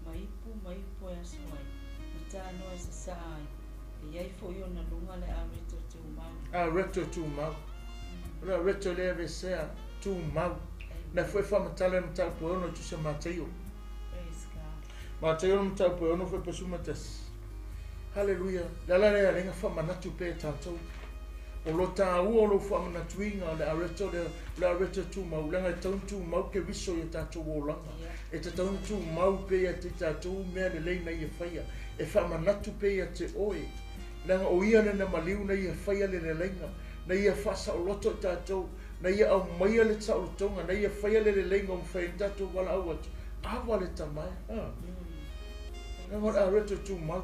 Maipu e asuai. Ma tāno e sa saai. E iai fo i o na lunga le areto tu mau. Areto tu mau. Le areto le ave sea tu mau. Na foi whamatala na tau poeono tu se Mateo. Praise God. Mateo na tau poeono foi pesumatas. Hallelujah. Lala le arenga whamanatu pe tātou. O lo tāua o lo whamanatuinga le areto tu mau. Langa e taun tu mau ke viso i tātou o langa. E te taun tu mau pe a te tātou mea le leina i a whaia. E whamanatu pe a te oe. Langa o ia na maliu na i a whaia le leina. Na i a whasa o loto tātou. Na i a au maia le tau tonga. Na i a whaia le leina o mwhai tātou wala au atu. Awa le tamai. Langa o areto tu mau.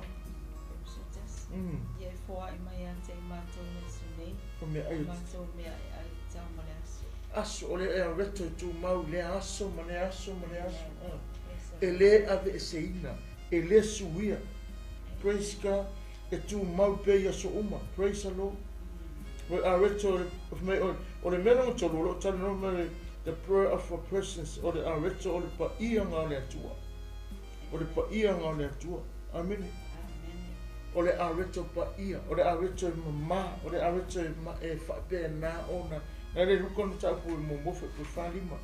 Ia foa I mai ante I mātou na sunei. O mea ai. Mātou mea ai tau ma le aso. Aso, o le e areto tu mau, le aso, ma le aso. E le ave e seina, e le suia. Praise God, e tu mau pe ia so uma. Praise the Lord. O areto, o le mena o tolu, o tala no me the prayer of a persons, o le areto, o le pa ia ngā le atua. O le pa ia ngā le atua. Amen. O le areto pa ia, o le areto mama, o le areto e whape na ona. Nā le rukon tāpu e momofe pe whalima.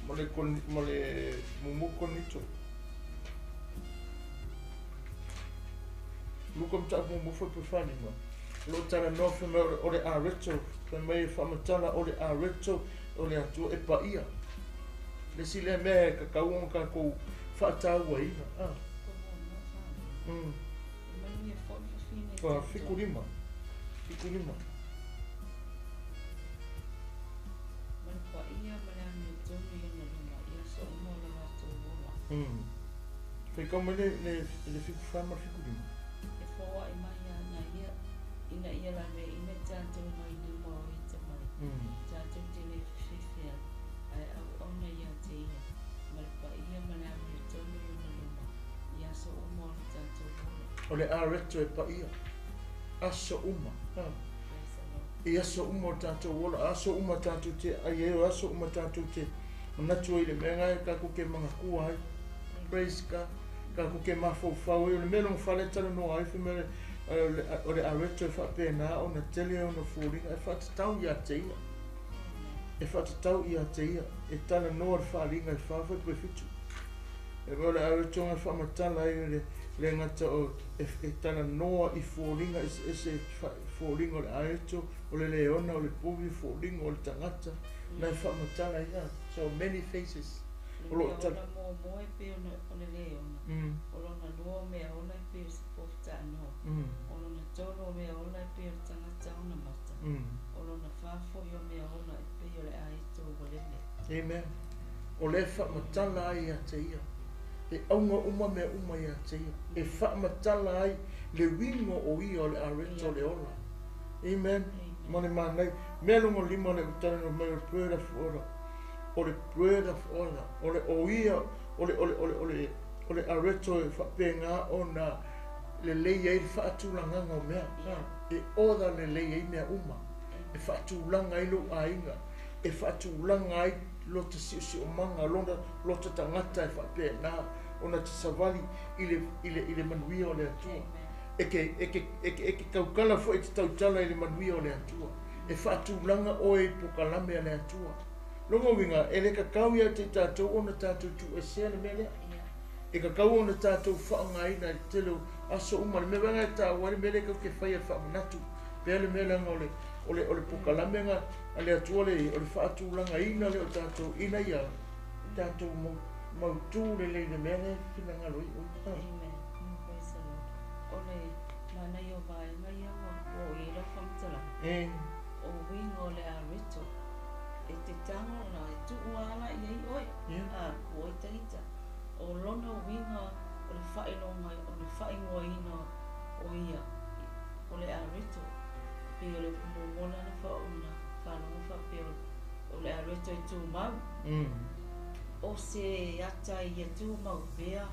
Ma le momoko nito. Rukon tāpu momofe pe whalima. Lo tala nofe me o le areto, pe mei whamatala o le areto, o le atua e pa ia. Le si le mea ka kauon ka kou whaataua ina. Fikulima. Foi como ele fica fama ficulima. E foa I mai ana ia ina ia la me ina tanto mai ni mo ita mai. Tanto te le fifia. Ai au ona ia te ia. Mai pa ia mana me tonu na luma. Ia so mo tanto. O le areto e pa ia. Aso uma. E aso uma o tātou wola. Aso uma tātou te aieo. Aso uma tātou te manatu i le menga e kako ke mga kua ai. Praise God. Kako ke mafau e o le melo mwhale tala no ai. O le areto e whape nā o na tele o na fōringa. E whatatau i a te ia. E whatatau i a te ia. E tala noa le whalinga e whawhai koe fitu. E o le areto nga whamatala i le ngata o e tana noa I fōringa e se fōringa o le areto o le leona o le puvi fōringa o le tangata na I whamatala ia. So many faces. O lo tala mo e pe o le leona. O lo na noa mea ona I pe o se pofta anoa. O lo na tono mea ona I pe o tangata ona mata. O lo na whafo I o mea ona I pe o le areto o le le. Amen. o le whaamatala ai a te ia. E aunga uma mea uma ia te ia. E whaamatala ai le wingo o ia o le areto le ola. Amen. Mone manai. Mea lungo lima le utana no mea puera fuora. O le puera fuora. O le o ia, o le areto e whapenga o na le lei ai whaatulanga ngau mea. E oda le lei ai mea uma. E whaatulanga i lo ainga. E whaatulanga ai lo te si o manga longa lo te tangata e whapena ona te savali ile manuia o le atua. E kaukala fo e te tautala i le manuia o le atua. E whaatulanga o e pokalame a le atua. Longa winga, e le kakau ia te tātou ona tātou tu e sea le melea. E kakau ona tātou whaangaina i telo aso uma. Le mewanga e tā wari mele kau ke whaia whaamanatu. Pea le melanga o le pokalame nga a le atua le o le whaatulanga ina le o tātou ina ia. Tātou mautū le le mea le whina ngaloi. Amen. Praise the Lord. O le mana i o vai mai o i ra whamtara. O wingo le a rito. E te tango na e tu uala i ei oi. Kua i teita. O lona winga o le whainonga o le whaingoa ina o ia. O le a rito. Pe o le kumomona na whauna. Whanonga whapeo. O le a rito i tu mau. O se ata i a tu mau pea.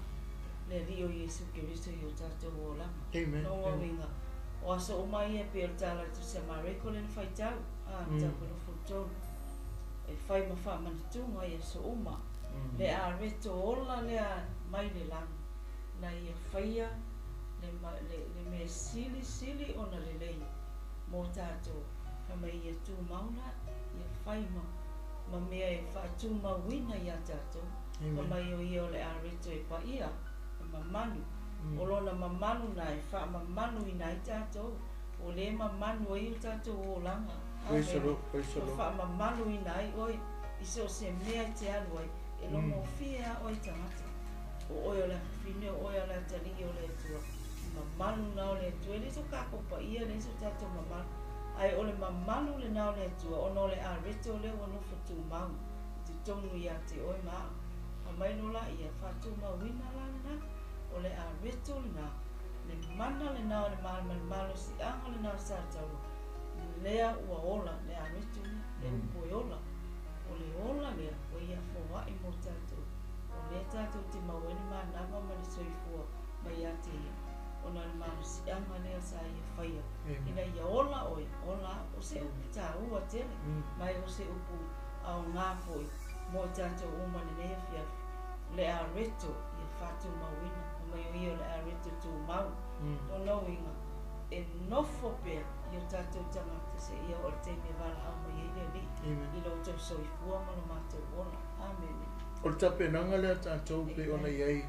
Le rio Jesu Kiristo i o tātou o lama. Amen. Nonga winga. O aso o mai e pe o tāla tu se mareko le whaitau. Tāko no futonu. E whai ma whaamanatunga i aso uma. Le a reto ola le a mai le lang. Na i a whaia le me sili ona le lei. Mō tātou. Kama i a tū mauna i a whai ma mea e whaatū mawina i a tātou. Kama i o i o le a reto e pa ia. Mamanu. O lona mamanu na e wha mamanu i nai tātou. O le mamanu i o tātou o langa. Praise the Lord. Wha mamanu i nai oi. Iso se mea te alu ai. E lomo fia oi tangata. O oi o le whine o oi o le tali o le tua. Mamanu na o le tua. Le so kako pa ia le so tātou mamanu. Ai o le mamanu le na o le tua. O no le a reto le o no whatu mau. Te tonu i a te oi maa. A mai no la ia whatu mawina la na. O le a reto le na. Le mana le na o le malo si anga le na o sātauru. Lea ua ola, le a reto le upoi ola. O le ola lea, o ia fōwa i mō tātou. O lea tātou te mawene maa nama ma le soifua mai a te ia. O na le malo si anga lea sa ia whaia. Ina ia ola oi, ola o se upu tā ua tele. Mai o se upu au ngā foi. Mō tātou umane lea fiafi. Le a reto ia whātou mawina. O mai o ia le a reto tū mau. Tono inga. E nofo pea i o tātou tangata se ia o te me wala au mai e li. I lo tau soifua ma lo mātou ola. Amen. O le tape nanga lea tātou pe ona iai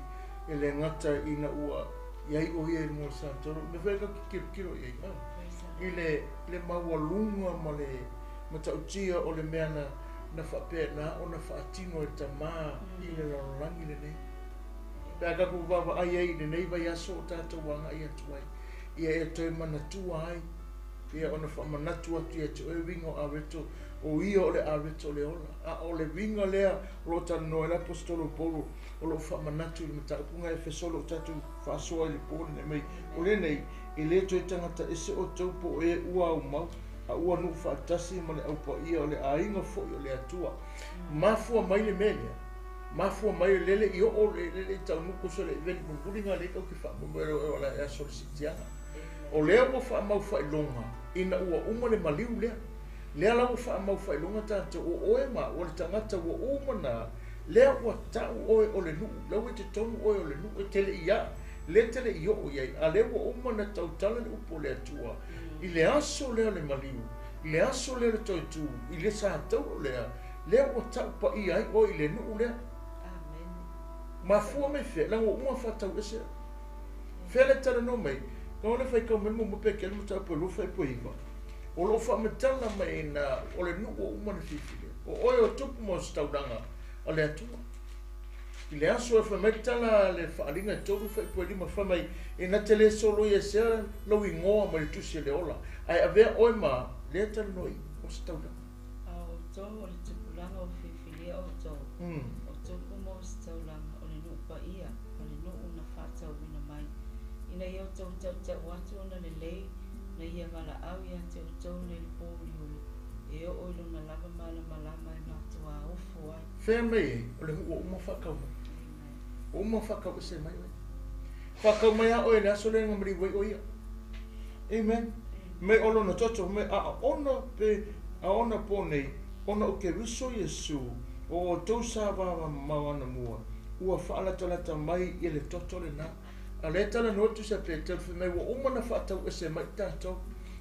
e le ngata ina ua iai o iai mo sātoro. Me whaika ki kiro iai. I le mawalunga ma le matautia o le mea na whapea na o na whaatino e ta maa i le rarangi le nei. Pea kaku wawa ai ai le nei vai aso o tātou wanga i atuai. Ia e toi manatua ai. Ia ona whamanatua atu ia te oe wingo a reto. O ia o le a reto le ola. A o le winga lea lo tanu noe la apostolo Paulo. O lo whamanatu le mataupunga EFESO lo tatu whasoa i le pōle ne mei. O le nei, i le toi tangata ese o taupo e ua au mau. A ua nu whaatasi ma le aupa ia o le a inga fo i o le atua. Mafua mai le melea. Mafua mai lele i o le tau nuko so le veni mumburinga le kau ki whaamumero e wala ea solisitianga. O lea ua whaamau whailonga, ina ua uma le maliu lea. Lea lau whaamau whailonga tātou o oe ma, o le tangata ua uma na, lea ua tau oe o le nuu, lau e te tonu oe o le nuu e tele ia, le tele i o iai, a lea ua uma na tau tala le upo le atua, i le aso lea le maliu, i le aso lea le toitu, i le sātau lea, lea ua tau pa i ai o i le nuu lea. Mafua me fe, lango uma whatau ese. Fele tala no mai, kau le whai kau menu mo peke le mutau po lufa e po iwa. O lo whamatala mai na o le nuku o umana fifile. O oe o tupu mo stauranga a le atua. I le aso e whamatala le whaaringa e toru whai po lima whamai e na te le solo i e sea lau i ngoa ma le tusi le ola. Ai a vea oe ma le tala noi o stauranga. O tō o le tupulanga o fifile o tō. taulanga o le nuu paia o le nuu na whātauina mai. Ina iau tau watu ona le lei na ia mala au ia tau le pōriuri. E o ilo na lava malama e mātua ufu ai. Whea mei, o le hua uma whakau mai. Uma whakau se mai mai. Whakau mai a oe le aso le ngamari wai oia. Amen. Me olo na toto, me a ona po nei, ona o ke wiso Yesu, o tau sa wawa mawana mua, ua whaalata mai i le toto le na. A le tala notu sa pe tau whi mai, wa uma na whaatau e se mai tātou.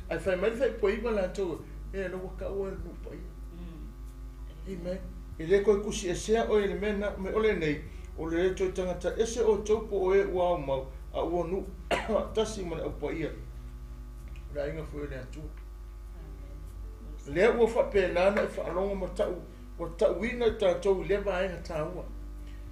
Ai whai mai whai po iwa la tau, e la waka ua le nupa ia. Amen. I le koe kusi e sea oe le mena, me ole nei, o le reto i tangata ese o taupo o e ua au mau, a ua nu tasi mana au pa ia. Ra inga fwe le atua. Lea ua whapēnana e whaalonga matau, wa tauina i tātou le vaenga tāua.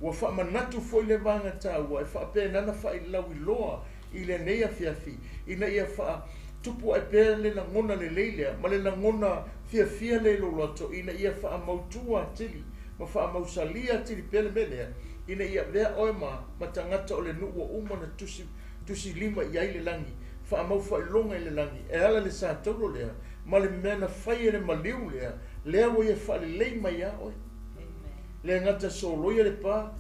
Wa whamanatu fwoi le vaenga tāua, e whapēnana whailau i loa i le neia fiafi. Ina ia wha tupu ai pēr le na ngona le leilea, ma le na ngona fiafia le lo loto, ina ia wha mautua tili, ma wha mausalia tili pēle melea, ina ia lea oe ma tangata o le nuua uma na tusi lima i ai le langi, wha mau whailonga i le langi, e ala le sa tauro lea, ma le mena whai e le maliu lea wo ia wha le lei mai a oe. Le ngata soloia le pā,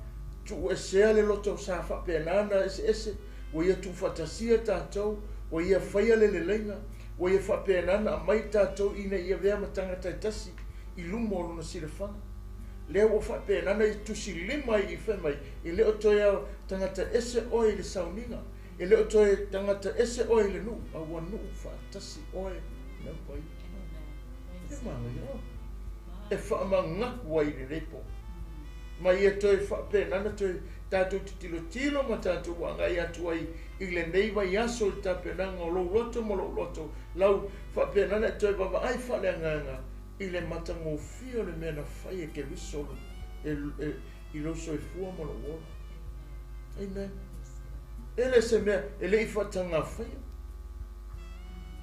tu e sea le loto sa wha pēnana ese, wo ia tu whatasia tātou, wo ia whaia le lenga, wo ia wha pēnana a mai tātou ina ia vea matanga taitasi, i lumo o luna sirafanga. Lea wo wha pēnana i tusi lima i whemai, i leo toia tangata ese oe le sauninga, i leo toia tangata ese oe le nu, a ua nu whatasi oe na pai. E manga ia, e wha mangaku wai le repo. Ma ia toi wha pēnana toi tātou tilo ma tātou wanga i atua i le neiva i aso i tā pēnanga o lo loto mo lo loto, lau wha pēnana toi baba ai wha le anganga, i le matango fio le mena whai e ke visolo i loso e fua mo lo wora. Amen. Ele se mea, ele i whatanga whai.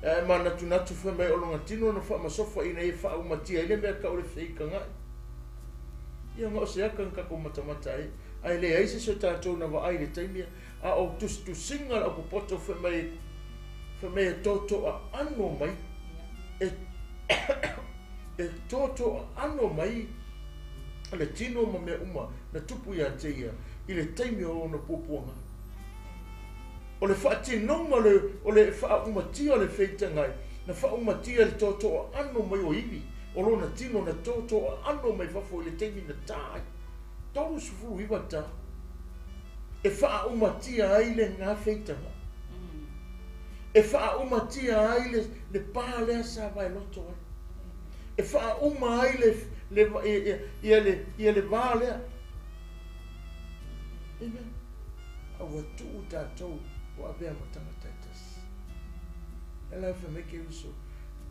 E ma natu whamai o longa tino na wha masofa ina i wha umatia, ile mea ka ore whika ngai. Ia ngā o se aka nkako matamata e, ai le aise so tātou na wa ai le taimia, a o tu singa la popoto whamai e toto a ano mai, e toto a ano mai, le tino ma mea uma na tupu ia te ia, i le taimia o na pupuanga. O le whaatinonga o le whaumatia le wheitangai, na whaumatia le toto a ano mai o iwi, o lona tino na toto a ano mai whafo i le teimi na tāi. Tolu sufuru iwa tā. E whaumatia ai le ngā wheitanga. E whaumatia ai le pālea sa vai loto ai. E whauma ai le vālea. Amen. Awa tuu tātou o avea matanga taitas. E lau whameke uso.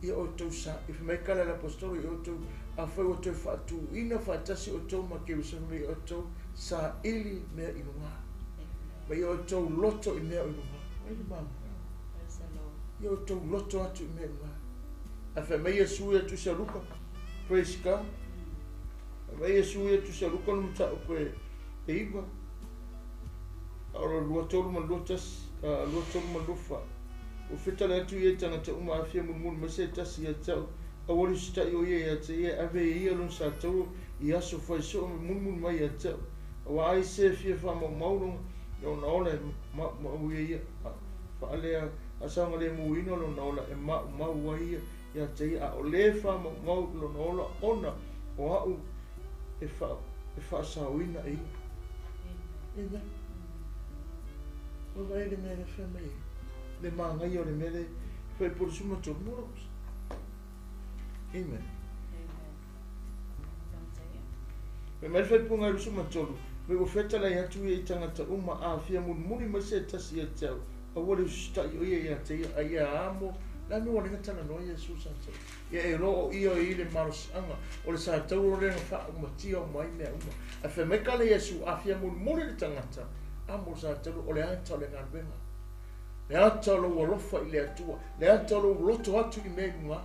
I o tau sa, i whameka la apostolo i o tau, a whai o tau whaatu ina whaatasi o tau ma ke uso me o tau sa ili mea inunga. Ma i o tau loto i mea inunga. Waini mama. I o tau loto atu i mea inunga. A whamei a sui atu sa luka. Praise God. A whamei a sui atu sa luka no mta o koe e iwa. Aro lua tolu ma lutas, lua tolu ma lufa. O fetala atu i e tangata uma awhia mulmulu ma se tasi a tau. A wari sita i o ia te ia ave i ia lon sa tau i aso whai so o mulmulu mai a tau. A wa ai se fia wha maurunga i o na ola e mau ia. Whaalea a saunga le muino lo na ola e mau ia ia te ia. A o le wha mau lo na ola ona o au e wha sauina e ia. Ina. O vai le mene whamei. Le mangai o le mele fai por suma to moros. Amen. Me mai fai punga lu suma tolu. Me o feta la atu i tangata uma a fia muni ma se tasi e tau. A wale sta i ia te ia amo. La me wale ngata no Jesus santo. Ia e ro i o i le maros anga. O le sa tau o le fa uma tia mai me uma. A fe me kale Yesu a fia muni le tangata. Amo sa tau o le anta le nganbenga. Le ata lo walofa i le atua, le ata lo loto atu i mea inunga.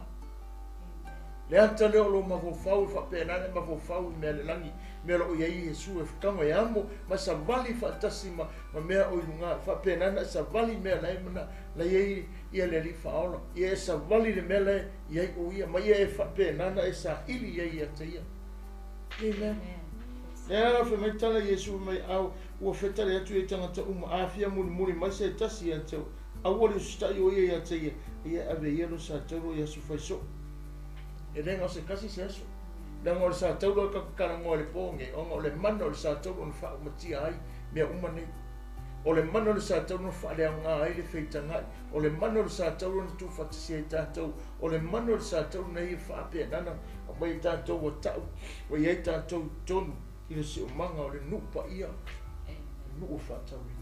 Le ata leo lo mafofau whapenane mafofau mea le langi mea lo iai Yesu e whakango e amo ma sa vali whaatasi ma mea o ilunga whapenane sa vali mea lai mana la iai ia le li whaola ia e sa vali le mea lai iai o ia ma ia e whapenane e sa ili iai ia te ia. Amen. Lea whametala Yesu mai au ua whetare atu e tangata afia muli mai se tasi atau au le stai o ia te ia ia ave ia lo sa tauro ia su faiso. E renga o se kasi se aso. Lenga o le sa tauro ka kakara ngoa le ponge, o le mana o le sa tauro na wha umatia ai, mea umane. O le mana o le sa tauro na wha lea ngā ai le wheitangai. O le mana o le sa tauro na tu whatasi e tātou. O le mana o le sa tauro na ia wha apea nana. O mai tātou o tau. O iei tātou tonu. I le se o manga o le nupa ia. Nupa wha tauri.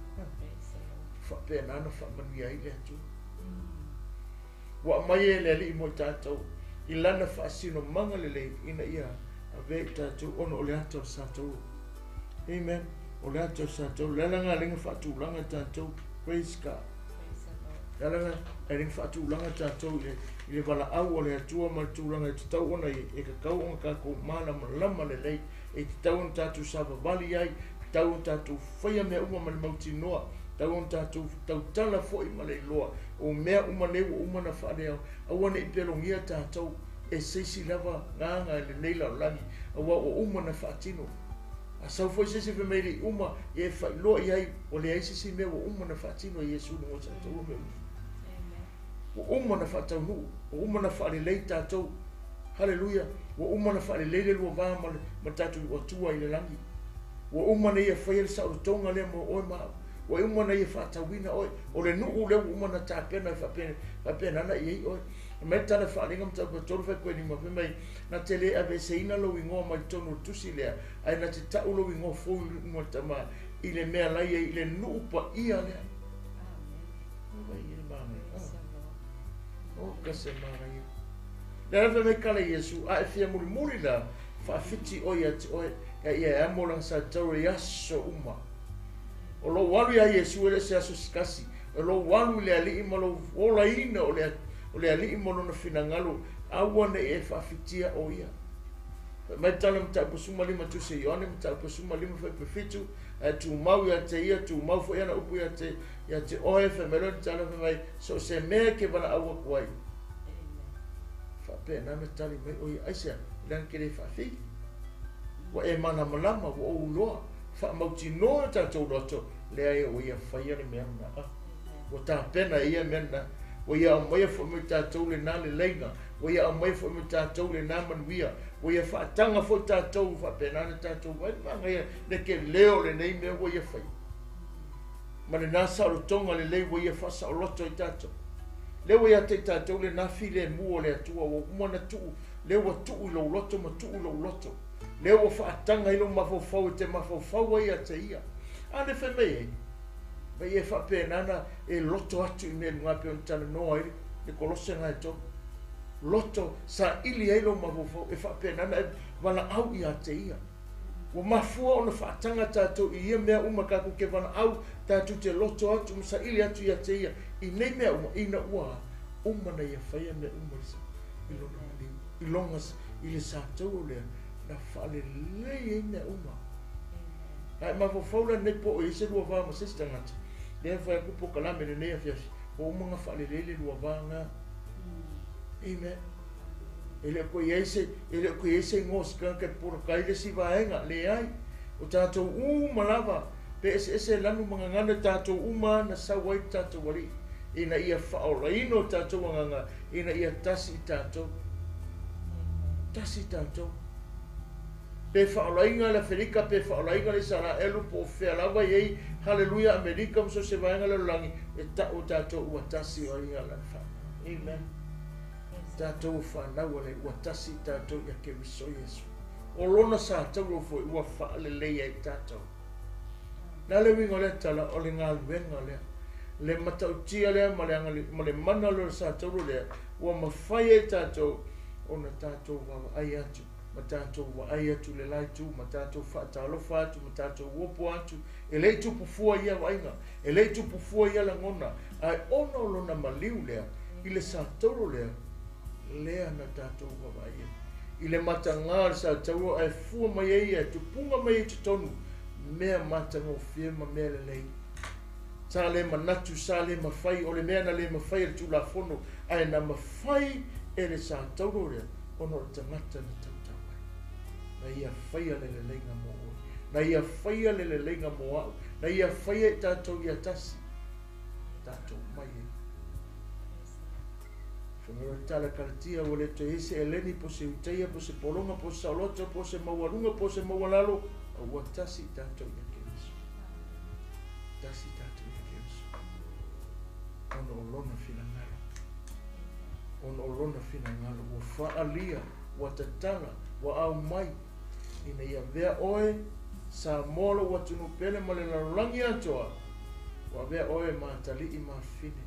Wha apea nana wha manu ia i le atu. Wa mai e le ali i mo tātou. I lana whaasino manga lele ina ia a vei tātou ono o le ato sātou. Amen. O le ato sātou. Lelanga linga whaatūlanga tātou. Praise God. Lelanga linga whaatūlanga tātou i le wala au o le atua ma tūlanga i te tau ona e ka kau onga kako mana ma lama lele e te tau ona tātou sāpa vali ai, tau ona tātou whaia mea uma ma le mauti noa, tau ona tātou tau tala fo i ma le loa. O mea uma lewa uma na whaareo awana i pelongia tātou e seisi lava nganga e le neila o langi awa o uma na whaatino a sau foi seisi fe meili uma e whailoa i ai o le aisisi mea o uma na whaatino i Yesu no tātou mea o uma na whaatau nuu o uma na whaarelei tātou haleluia o uma na whaarelei le lua vā ma tātou o tua i le langi o uma na ia whaia le sautonga lea mo oi maa o e umana ia whaatawina oi, o le nuu leo umana tāpena whapena ana iei oi. Mai tana whaaringa mtau pa tolu whai koe ni mawhi mai, na te le ave se ina lo ingoa mai tonu tusi lea, ai na te tau lo ingoa fōu ingoa tama, i le mea lai i le nuu pa ia lea. Amen. Ia mana. O kase mana ia. Le rafa me kala Yesu, a e fia muri la, whaafiti oi ati oi, ia ia amolang sa taure yaso uma. O lo walu ya Yesu ele se aso skasi. O lo walu le ali ima lo ola ina o le ali ima lo na finangalo. Awa ne e whaafitia o ia. Mai tala mta pusuma lima tu se yone, mta pusuma lima fai pefitu. Tu mau ya te ia, tu mau fo yana upu ya te oe fe melon tala fe mai. So se mea ke wana awa kuai. Whape nana tali mai o ia aisea. Ilan kere whaafi. Wa e mana malama wa o uloa. Fa mauti no tātou roto lea ia o ia whaia ni mea na o tā pena ia mea na o ia o mai fo me tātou le nā le leina o ia o mai fo me tātou le nā manuia o ia whaatanga fo tātou wha pena na tātou wai manga ia le ke leo le nei mea o ia whai ma le nā saurotonga le lei o ia whasa o loto i tātou leo ia te tātou le nā file mua le atua o umana tuu leo a tuu lo loto ma tuu lo loto leo o whaatanga ilo mafofau te mafofau ai a te ia. Ane whemei Mai e whapenana e loto atu i mea ngā peo tana noa iri, e kolose ngā e tō. Loto sa ili eilo mawofo e whapenana e wana au i a te ia. Wa mafua o na whaatanga tātou i ia mea umakaku ke wana au tātou te loto atu, sa ili atu i a te ia. I nei mea uma, ina ua, umana i a whaia mea umarisa. I longas i le sātou lea, na whale lei e mea uma. Ai mawofo la ne po e se lua wā ma sista ngati. Lea whai kupo kalame ne nea fiasi. O umanga whale lele lua wā ngā. Amen. Ele ko yese ngos kan ke por kaile si vaenga le ai o tato malava pe ese lanu manganga tato uma na sawai tato wari ina ia faola ino tato manganga ina ia tasi tato pe faola inga la Felica pe faola inga le sara elu po fe lava ye hallelujah America so se vaenga le langi e tato o tasi o inga la fa. Amen. Tātou whanau ale ua tasi tātou ia ke miso Yesu. O lona sa tātou fo ua whaale leia i tātou. Nā le wingo lea tala o le ngā luenga lea. Le matautia lea ma le mana lor sa tātou lea. Ua mawhai e tātou o na tātou wawa ai atu. Ma tātou wa ai atu le laitu. Ma tātou whaatalofa atu. Ma tātou wopo atu. E lei tupu fua ia wainga. E lei tupu fua ia la ngona. Ai ono lona maliu lea. I le sa tātou lea. lea na tātou wawaia. I le matanga le sa tau ai fua mai ai e tupunga mai te tonu mea matanga o fia ma mea le lei. Sa le manatu sa le mawhai o le mea na le mawhai le tula fono ai na mawhai e le sa tau rea ono le tangata na tau ai. Na ia whaia le le leinga mo oi. Na ia whaia le le leinga mo au. Na ia whaia e tātou ia tasi. Tātou mai e. Whangara tala karatia o le to ese eleni po se utaia, po se polonga, po se saolota, po se maualunga, po se maualalo. A ua tasi tātou ia keresu. Tasi tātou ia keresu. Ono olona fina ngalo. Ono olona fina ngalo. Ua whaalia, ua tatala, ua au mai. Ina ia vea oe, sa molo ua tunu pele ma le larulangi atoa. Ua vea oe ma tali i ma fine.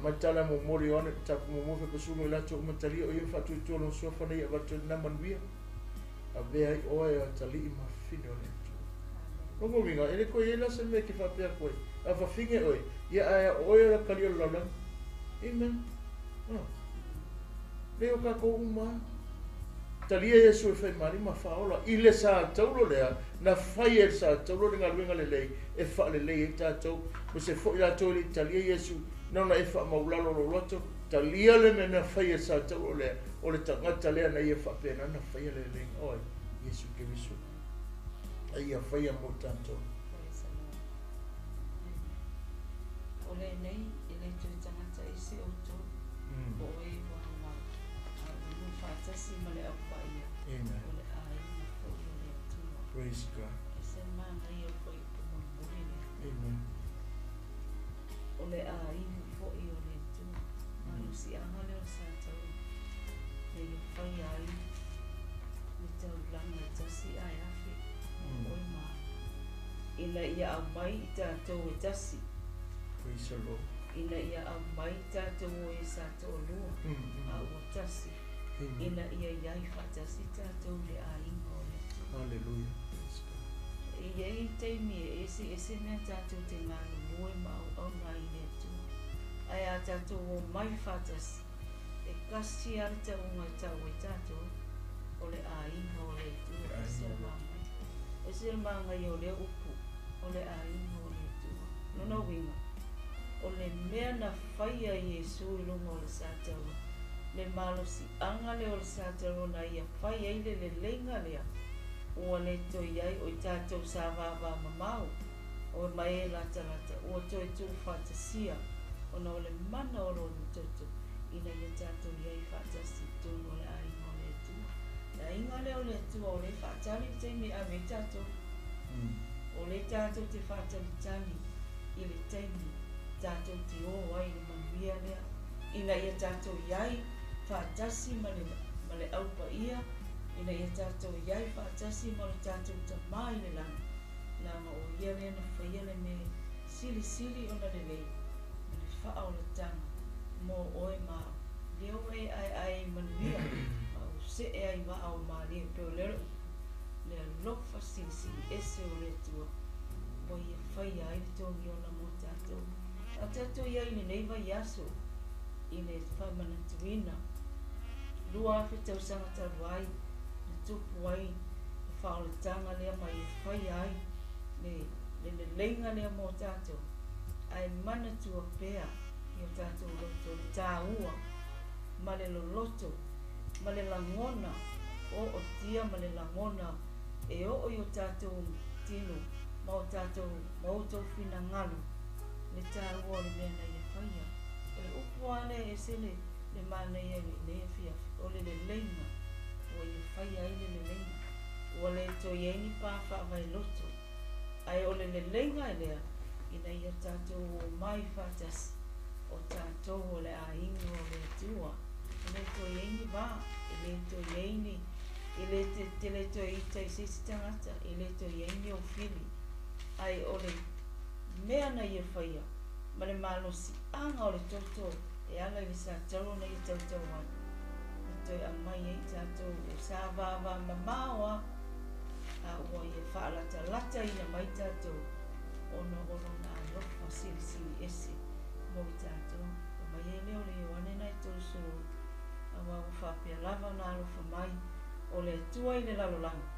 Matala mo mori ona tapu mo mofe pesuno ila to matali o ia fatu to lo sofa nei ava na manvia a vea o e tali I ma fine o le to no winga ele ko ela se me ki fa pe ko a fa finge oi ia a o ia kali o la amen leo ka ko uma tali e so fe mari ma fa ola ile sa taulo lea na fai sa taulo nga luenga le lei e fa le lei e tatou mo se fo ila to le tali e Yesu Nona e wha maulalo lo roto, ta lia le me na whaia sa tau o le tangata lea na ia whapena na whaia le ling. Oi, Yesu ke visu. A ia whaia mo tanto. O le nei, I le tui tangata ESP08, o e wanga, a unu whaatasi ma le apa ia. Amen. O le ai na whoi o le atua. Praise God. E se mana ia whoi po mori le. Amen. O le ai fo'i o le tu ma si anga le o sa tau le i whai ai le tau langa tasi ai afi oi ma ina ia au mai I tātou e tasi Praise the Lord. ina ia au mai tātou e sa tau lua a o tasi ina ia iai whatasi tātou le ai o le tu Hallelujah. Praise God. Ia I teimi e ese mea tātou te ngānu moe ma au ngai le tu ai a tātou o mai whatas e kasi ar te unga tau e tātou o le a inga o le tu e se mamai e se mangai o le upu o le a inga o le tu nona winga o le mea na whaia Yesu I lunga o le sātau le malo si anga le o le sātau na ia whaia I le lenga lea ua le toi ai o I tātou sa vava mamau o mai la tarata o toi tu fantasia o na ole mana o lo toto ina ia tātou iai whaatasi tūno le ai o le tu na inga le o le tu o le whaatali teimi a me tātou o le tātou te whaatali tali I le teimi tātou te o ai le manuia lea ina ia tātou iai whaatasi ma le aupa ia ina ia tātou iai whaatasi ma le tātou tamai le lana Lama o ia lea na whaia le me sili o na le lei. Le wha o le tanga. Mo oe ma leo e ai manuia. Au se e ai wa au ma leo peo lero. Le lofa sili ese o le tua. Mo ia whaia ai le tongi o na mo tātou. A tātou ia I neiva yaso. I le whamana tuina. Lua awhi tau sanga taru ai. Le tupu ai. Le wha o le tanga lea ma ia whaia ai. Le lenga lea mo tātou ai mana tua pea I o tātou loto le tāua ma le loloto ma le langona o tia ma le langona e o I o tātou tino ma o tātou mautou fina ngalo le tāua le mea na ia whaia o le upu ane e se le mana ia le fia o le lenga o ia whaia I le lenga o le to ieni pāwha vai loto ai o le lenga e lea ina ia tātou o mai whatas o tātou o le ainga o le tua le to ieni wā le to ieni le te le to ita I sisi tangata le to ieni o fili ai o le mea na ia whaia ma le malo si anga o le toto e ala I sa taro na I tautau wai le to I amai e tātou o sa vava mamawa a ua ia whaalata ina mai tātou ono na alofa sili ese mo I tātou o mai e leo leo ane nai tō so awa o whapea lava na alo whamai o le atua i le lalolanga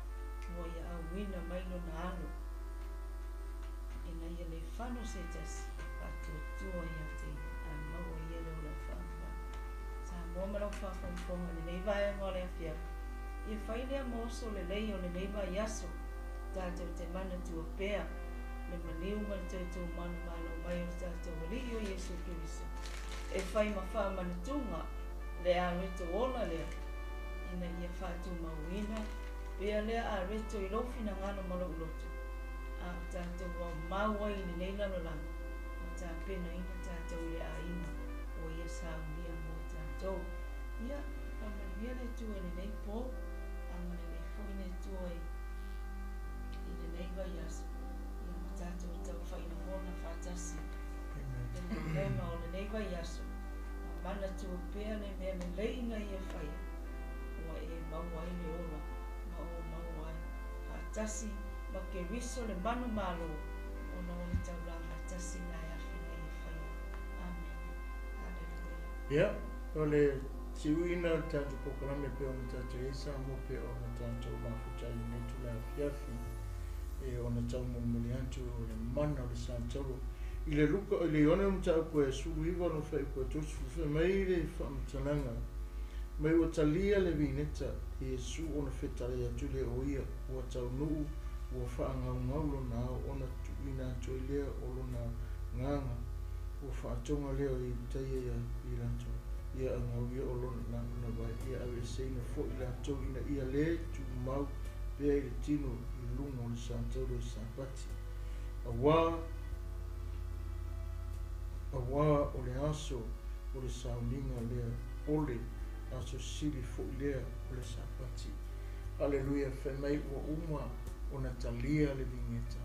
o ia awina mailo na alo ina ia le whano se tasi tua ia te a maua ia leo la whaamua sa mua mara whawhamfonga le neiva e ngā le awhia ia whailea moso le lei o le neiva yaso tātou te mana tua pēa le maniu ma le tautou mana malo mai o tātou wali o Yesu Kiriso e whai ma wha manatunga le a reto ola lea ina ia whātu mauina pēa lea a reto i lofi na ngana malo uloto a tātou wau maua i le neila lolanga ma tā pena ina tātou le a ina o ia saunia mo tātou ia whamaria le tua le nei pō anga le nei fo ina tua i le neiva yaso ia ma tātou tau whaina mona whātasi Lema o le neiva yaso mana tua pēa le mea me leina ia whaia ua e maua i le ola ma o maua ai whātasi ma ke riso le manu malo o na o le taula whātasi na ia whina ia whaia Amen Hallelujah Ia, o le tiuina tātou pokalame pēo na tātou esa mo pēo na tātou mafutai nei tula fiafi e o na tau mumuli antu o le mana o le sātoro I le luka o le ione o mtau koe suru iwa no whai koe tosu whai mai le whamtananga mai o talia le vineta e su o na whetare atu le o ia ua tau nuu ua whaangau ngaulo na o na tuina atu i lea o lo na nganga ua whaatonga leo I taia ia I lanto ia angau ia o lo na vai ia awe seina fo I lanto ina ia le tu mau pea I le tino I lungo le sātauro I sāpati awa o le aso o le sauninga lea ole aso sili fo lea o le sapati. Aleluia, whamai ua uma o na talia le vingeta.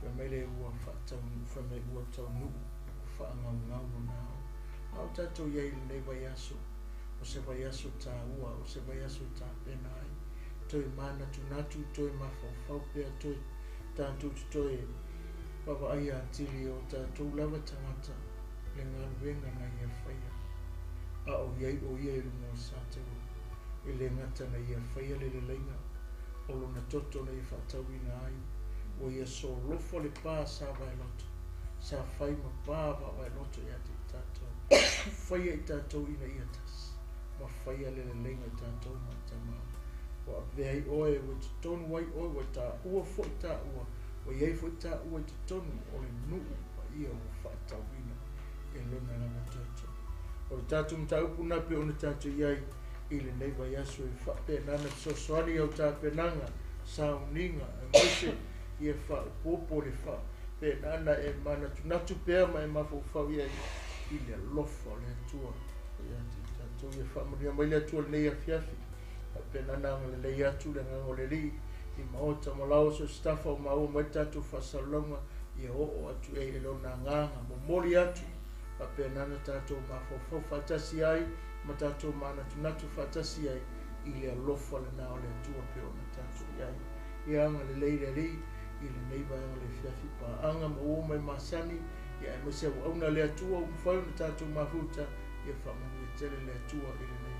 Whamai le ua whamai ua tau nuu o whaangau ngau nao. Au tatou iei le nei vaiaso, o se vaiaso tā ua, o se vaiaso tā penai. Toi mana tunatu, toi mawhau pia, toi tātou toi Papa ai antili o tātou lava tangata le ngā wenga na ia whaia. A o iei rungo sātou. E le ngata na ia whaia le leinga. O lo na toto na ia whatau I ngā ai. O ia so lofo le pā sā vai loto. Sā whai ma pā vai loto ia te tātou. Whaia I tātou ina ia tas. Ma whaia le leinga tātou ma tamā. O a vei oe o te tonu wai oe o tā ua fo I tā ua. O iei fo I tā ua I te tonu o le nuu pa ia o whaatawina e lona na tātou. O le tātou mta upuna pe o na tātou iai I le nei vai aso I whape nana sosoani au tā penanga sauninga e mwese I e whaopopo le wha pe nana e mana tunatu pēr ma e mawhau iai I le lofa le atua ia te tātou I e whaamaria mai le atua le nei a fiafi pe nana le nei atu le ngango le li I maota malao so stafa o mau mai tatu whasalonga I o atu e lo na nganga mo mori atu pa pe nana tatu mawhau whatasi ai ma tatu mana tunatu whatasi ai I le alofa le nao le atua peo na tatu iai I anga le leire li I le neiva anga le fiafi pa anga ma o mai masani I ai mese au auna le atua o mwhau na tatu mahuta I a whamani e tele le atua I le nei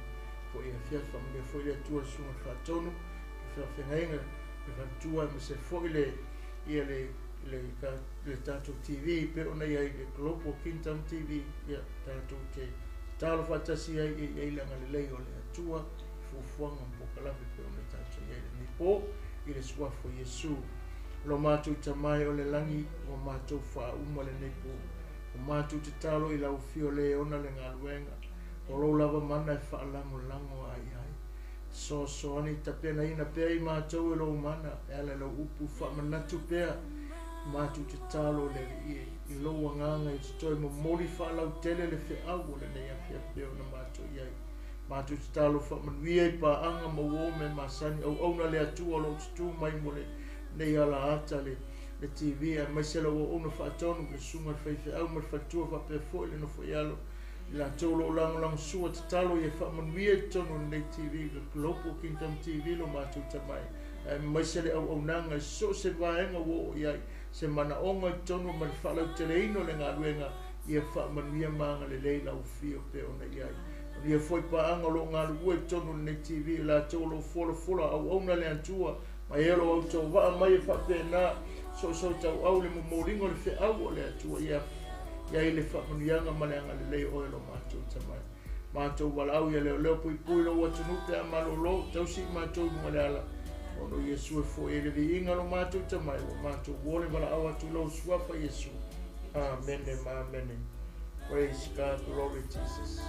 po I a fiafi whamani e fo I le atua sunga whatonu I whawhengainga e whantua me se foi le tātou TV pe ona ia le Global Kingdom TV ia tātou te talo whatasi ai langa le lei o le atua fufuanga mpokalame pe ona tātou ia le nipo I le suafo Yesu lo mātou tamai o le langi o mātou wha uma le nipo o mātou te talo I lau fio le ona le ngā luenga o lo lava mana e wha lango ai so ani tapena ina pea I mātou e lo mana e ala lo upu whamanatu pea mātou te talo le I lo wanganga I te toi mo mori whalau tele le whi au o le nei a pia peo na mātou iai mātou te talo whamanuia I pa anga ma wo me masani au auna le atua lo tutu mai mo le nei ala ata le TV a maisela o ona whaatonu le sunga whaiwhi au ma whatua whapea fo le no whaialo la tolo lang sua te talo I whamanuia tonu nei TV le Global Kingdom TV lo mātou tamai maisele au nanga so se vaenga wo iai se mana onga I tonu ma le whalau teleino le ngā ruenga I a whamanuia maanga le leila u fio pe ona iai Ia foi paanga lo ngā lua tonu ne TV la tolo fola au na le atua ma elo au tau wa mai fa pena so tau au le moringo le fe au le atua ia ile fa munianga malanga le o lo mato tamai mato wala au ia le pui lo wa tunu pe amalolo tau si mato ngala ono Yesu fo ele vi inga lo mato tamai o mato wole wala au atu lo swafa Yesu amen amen. Praise God, glory to Jesus.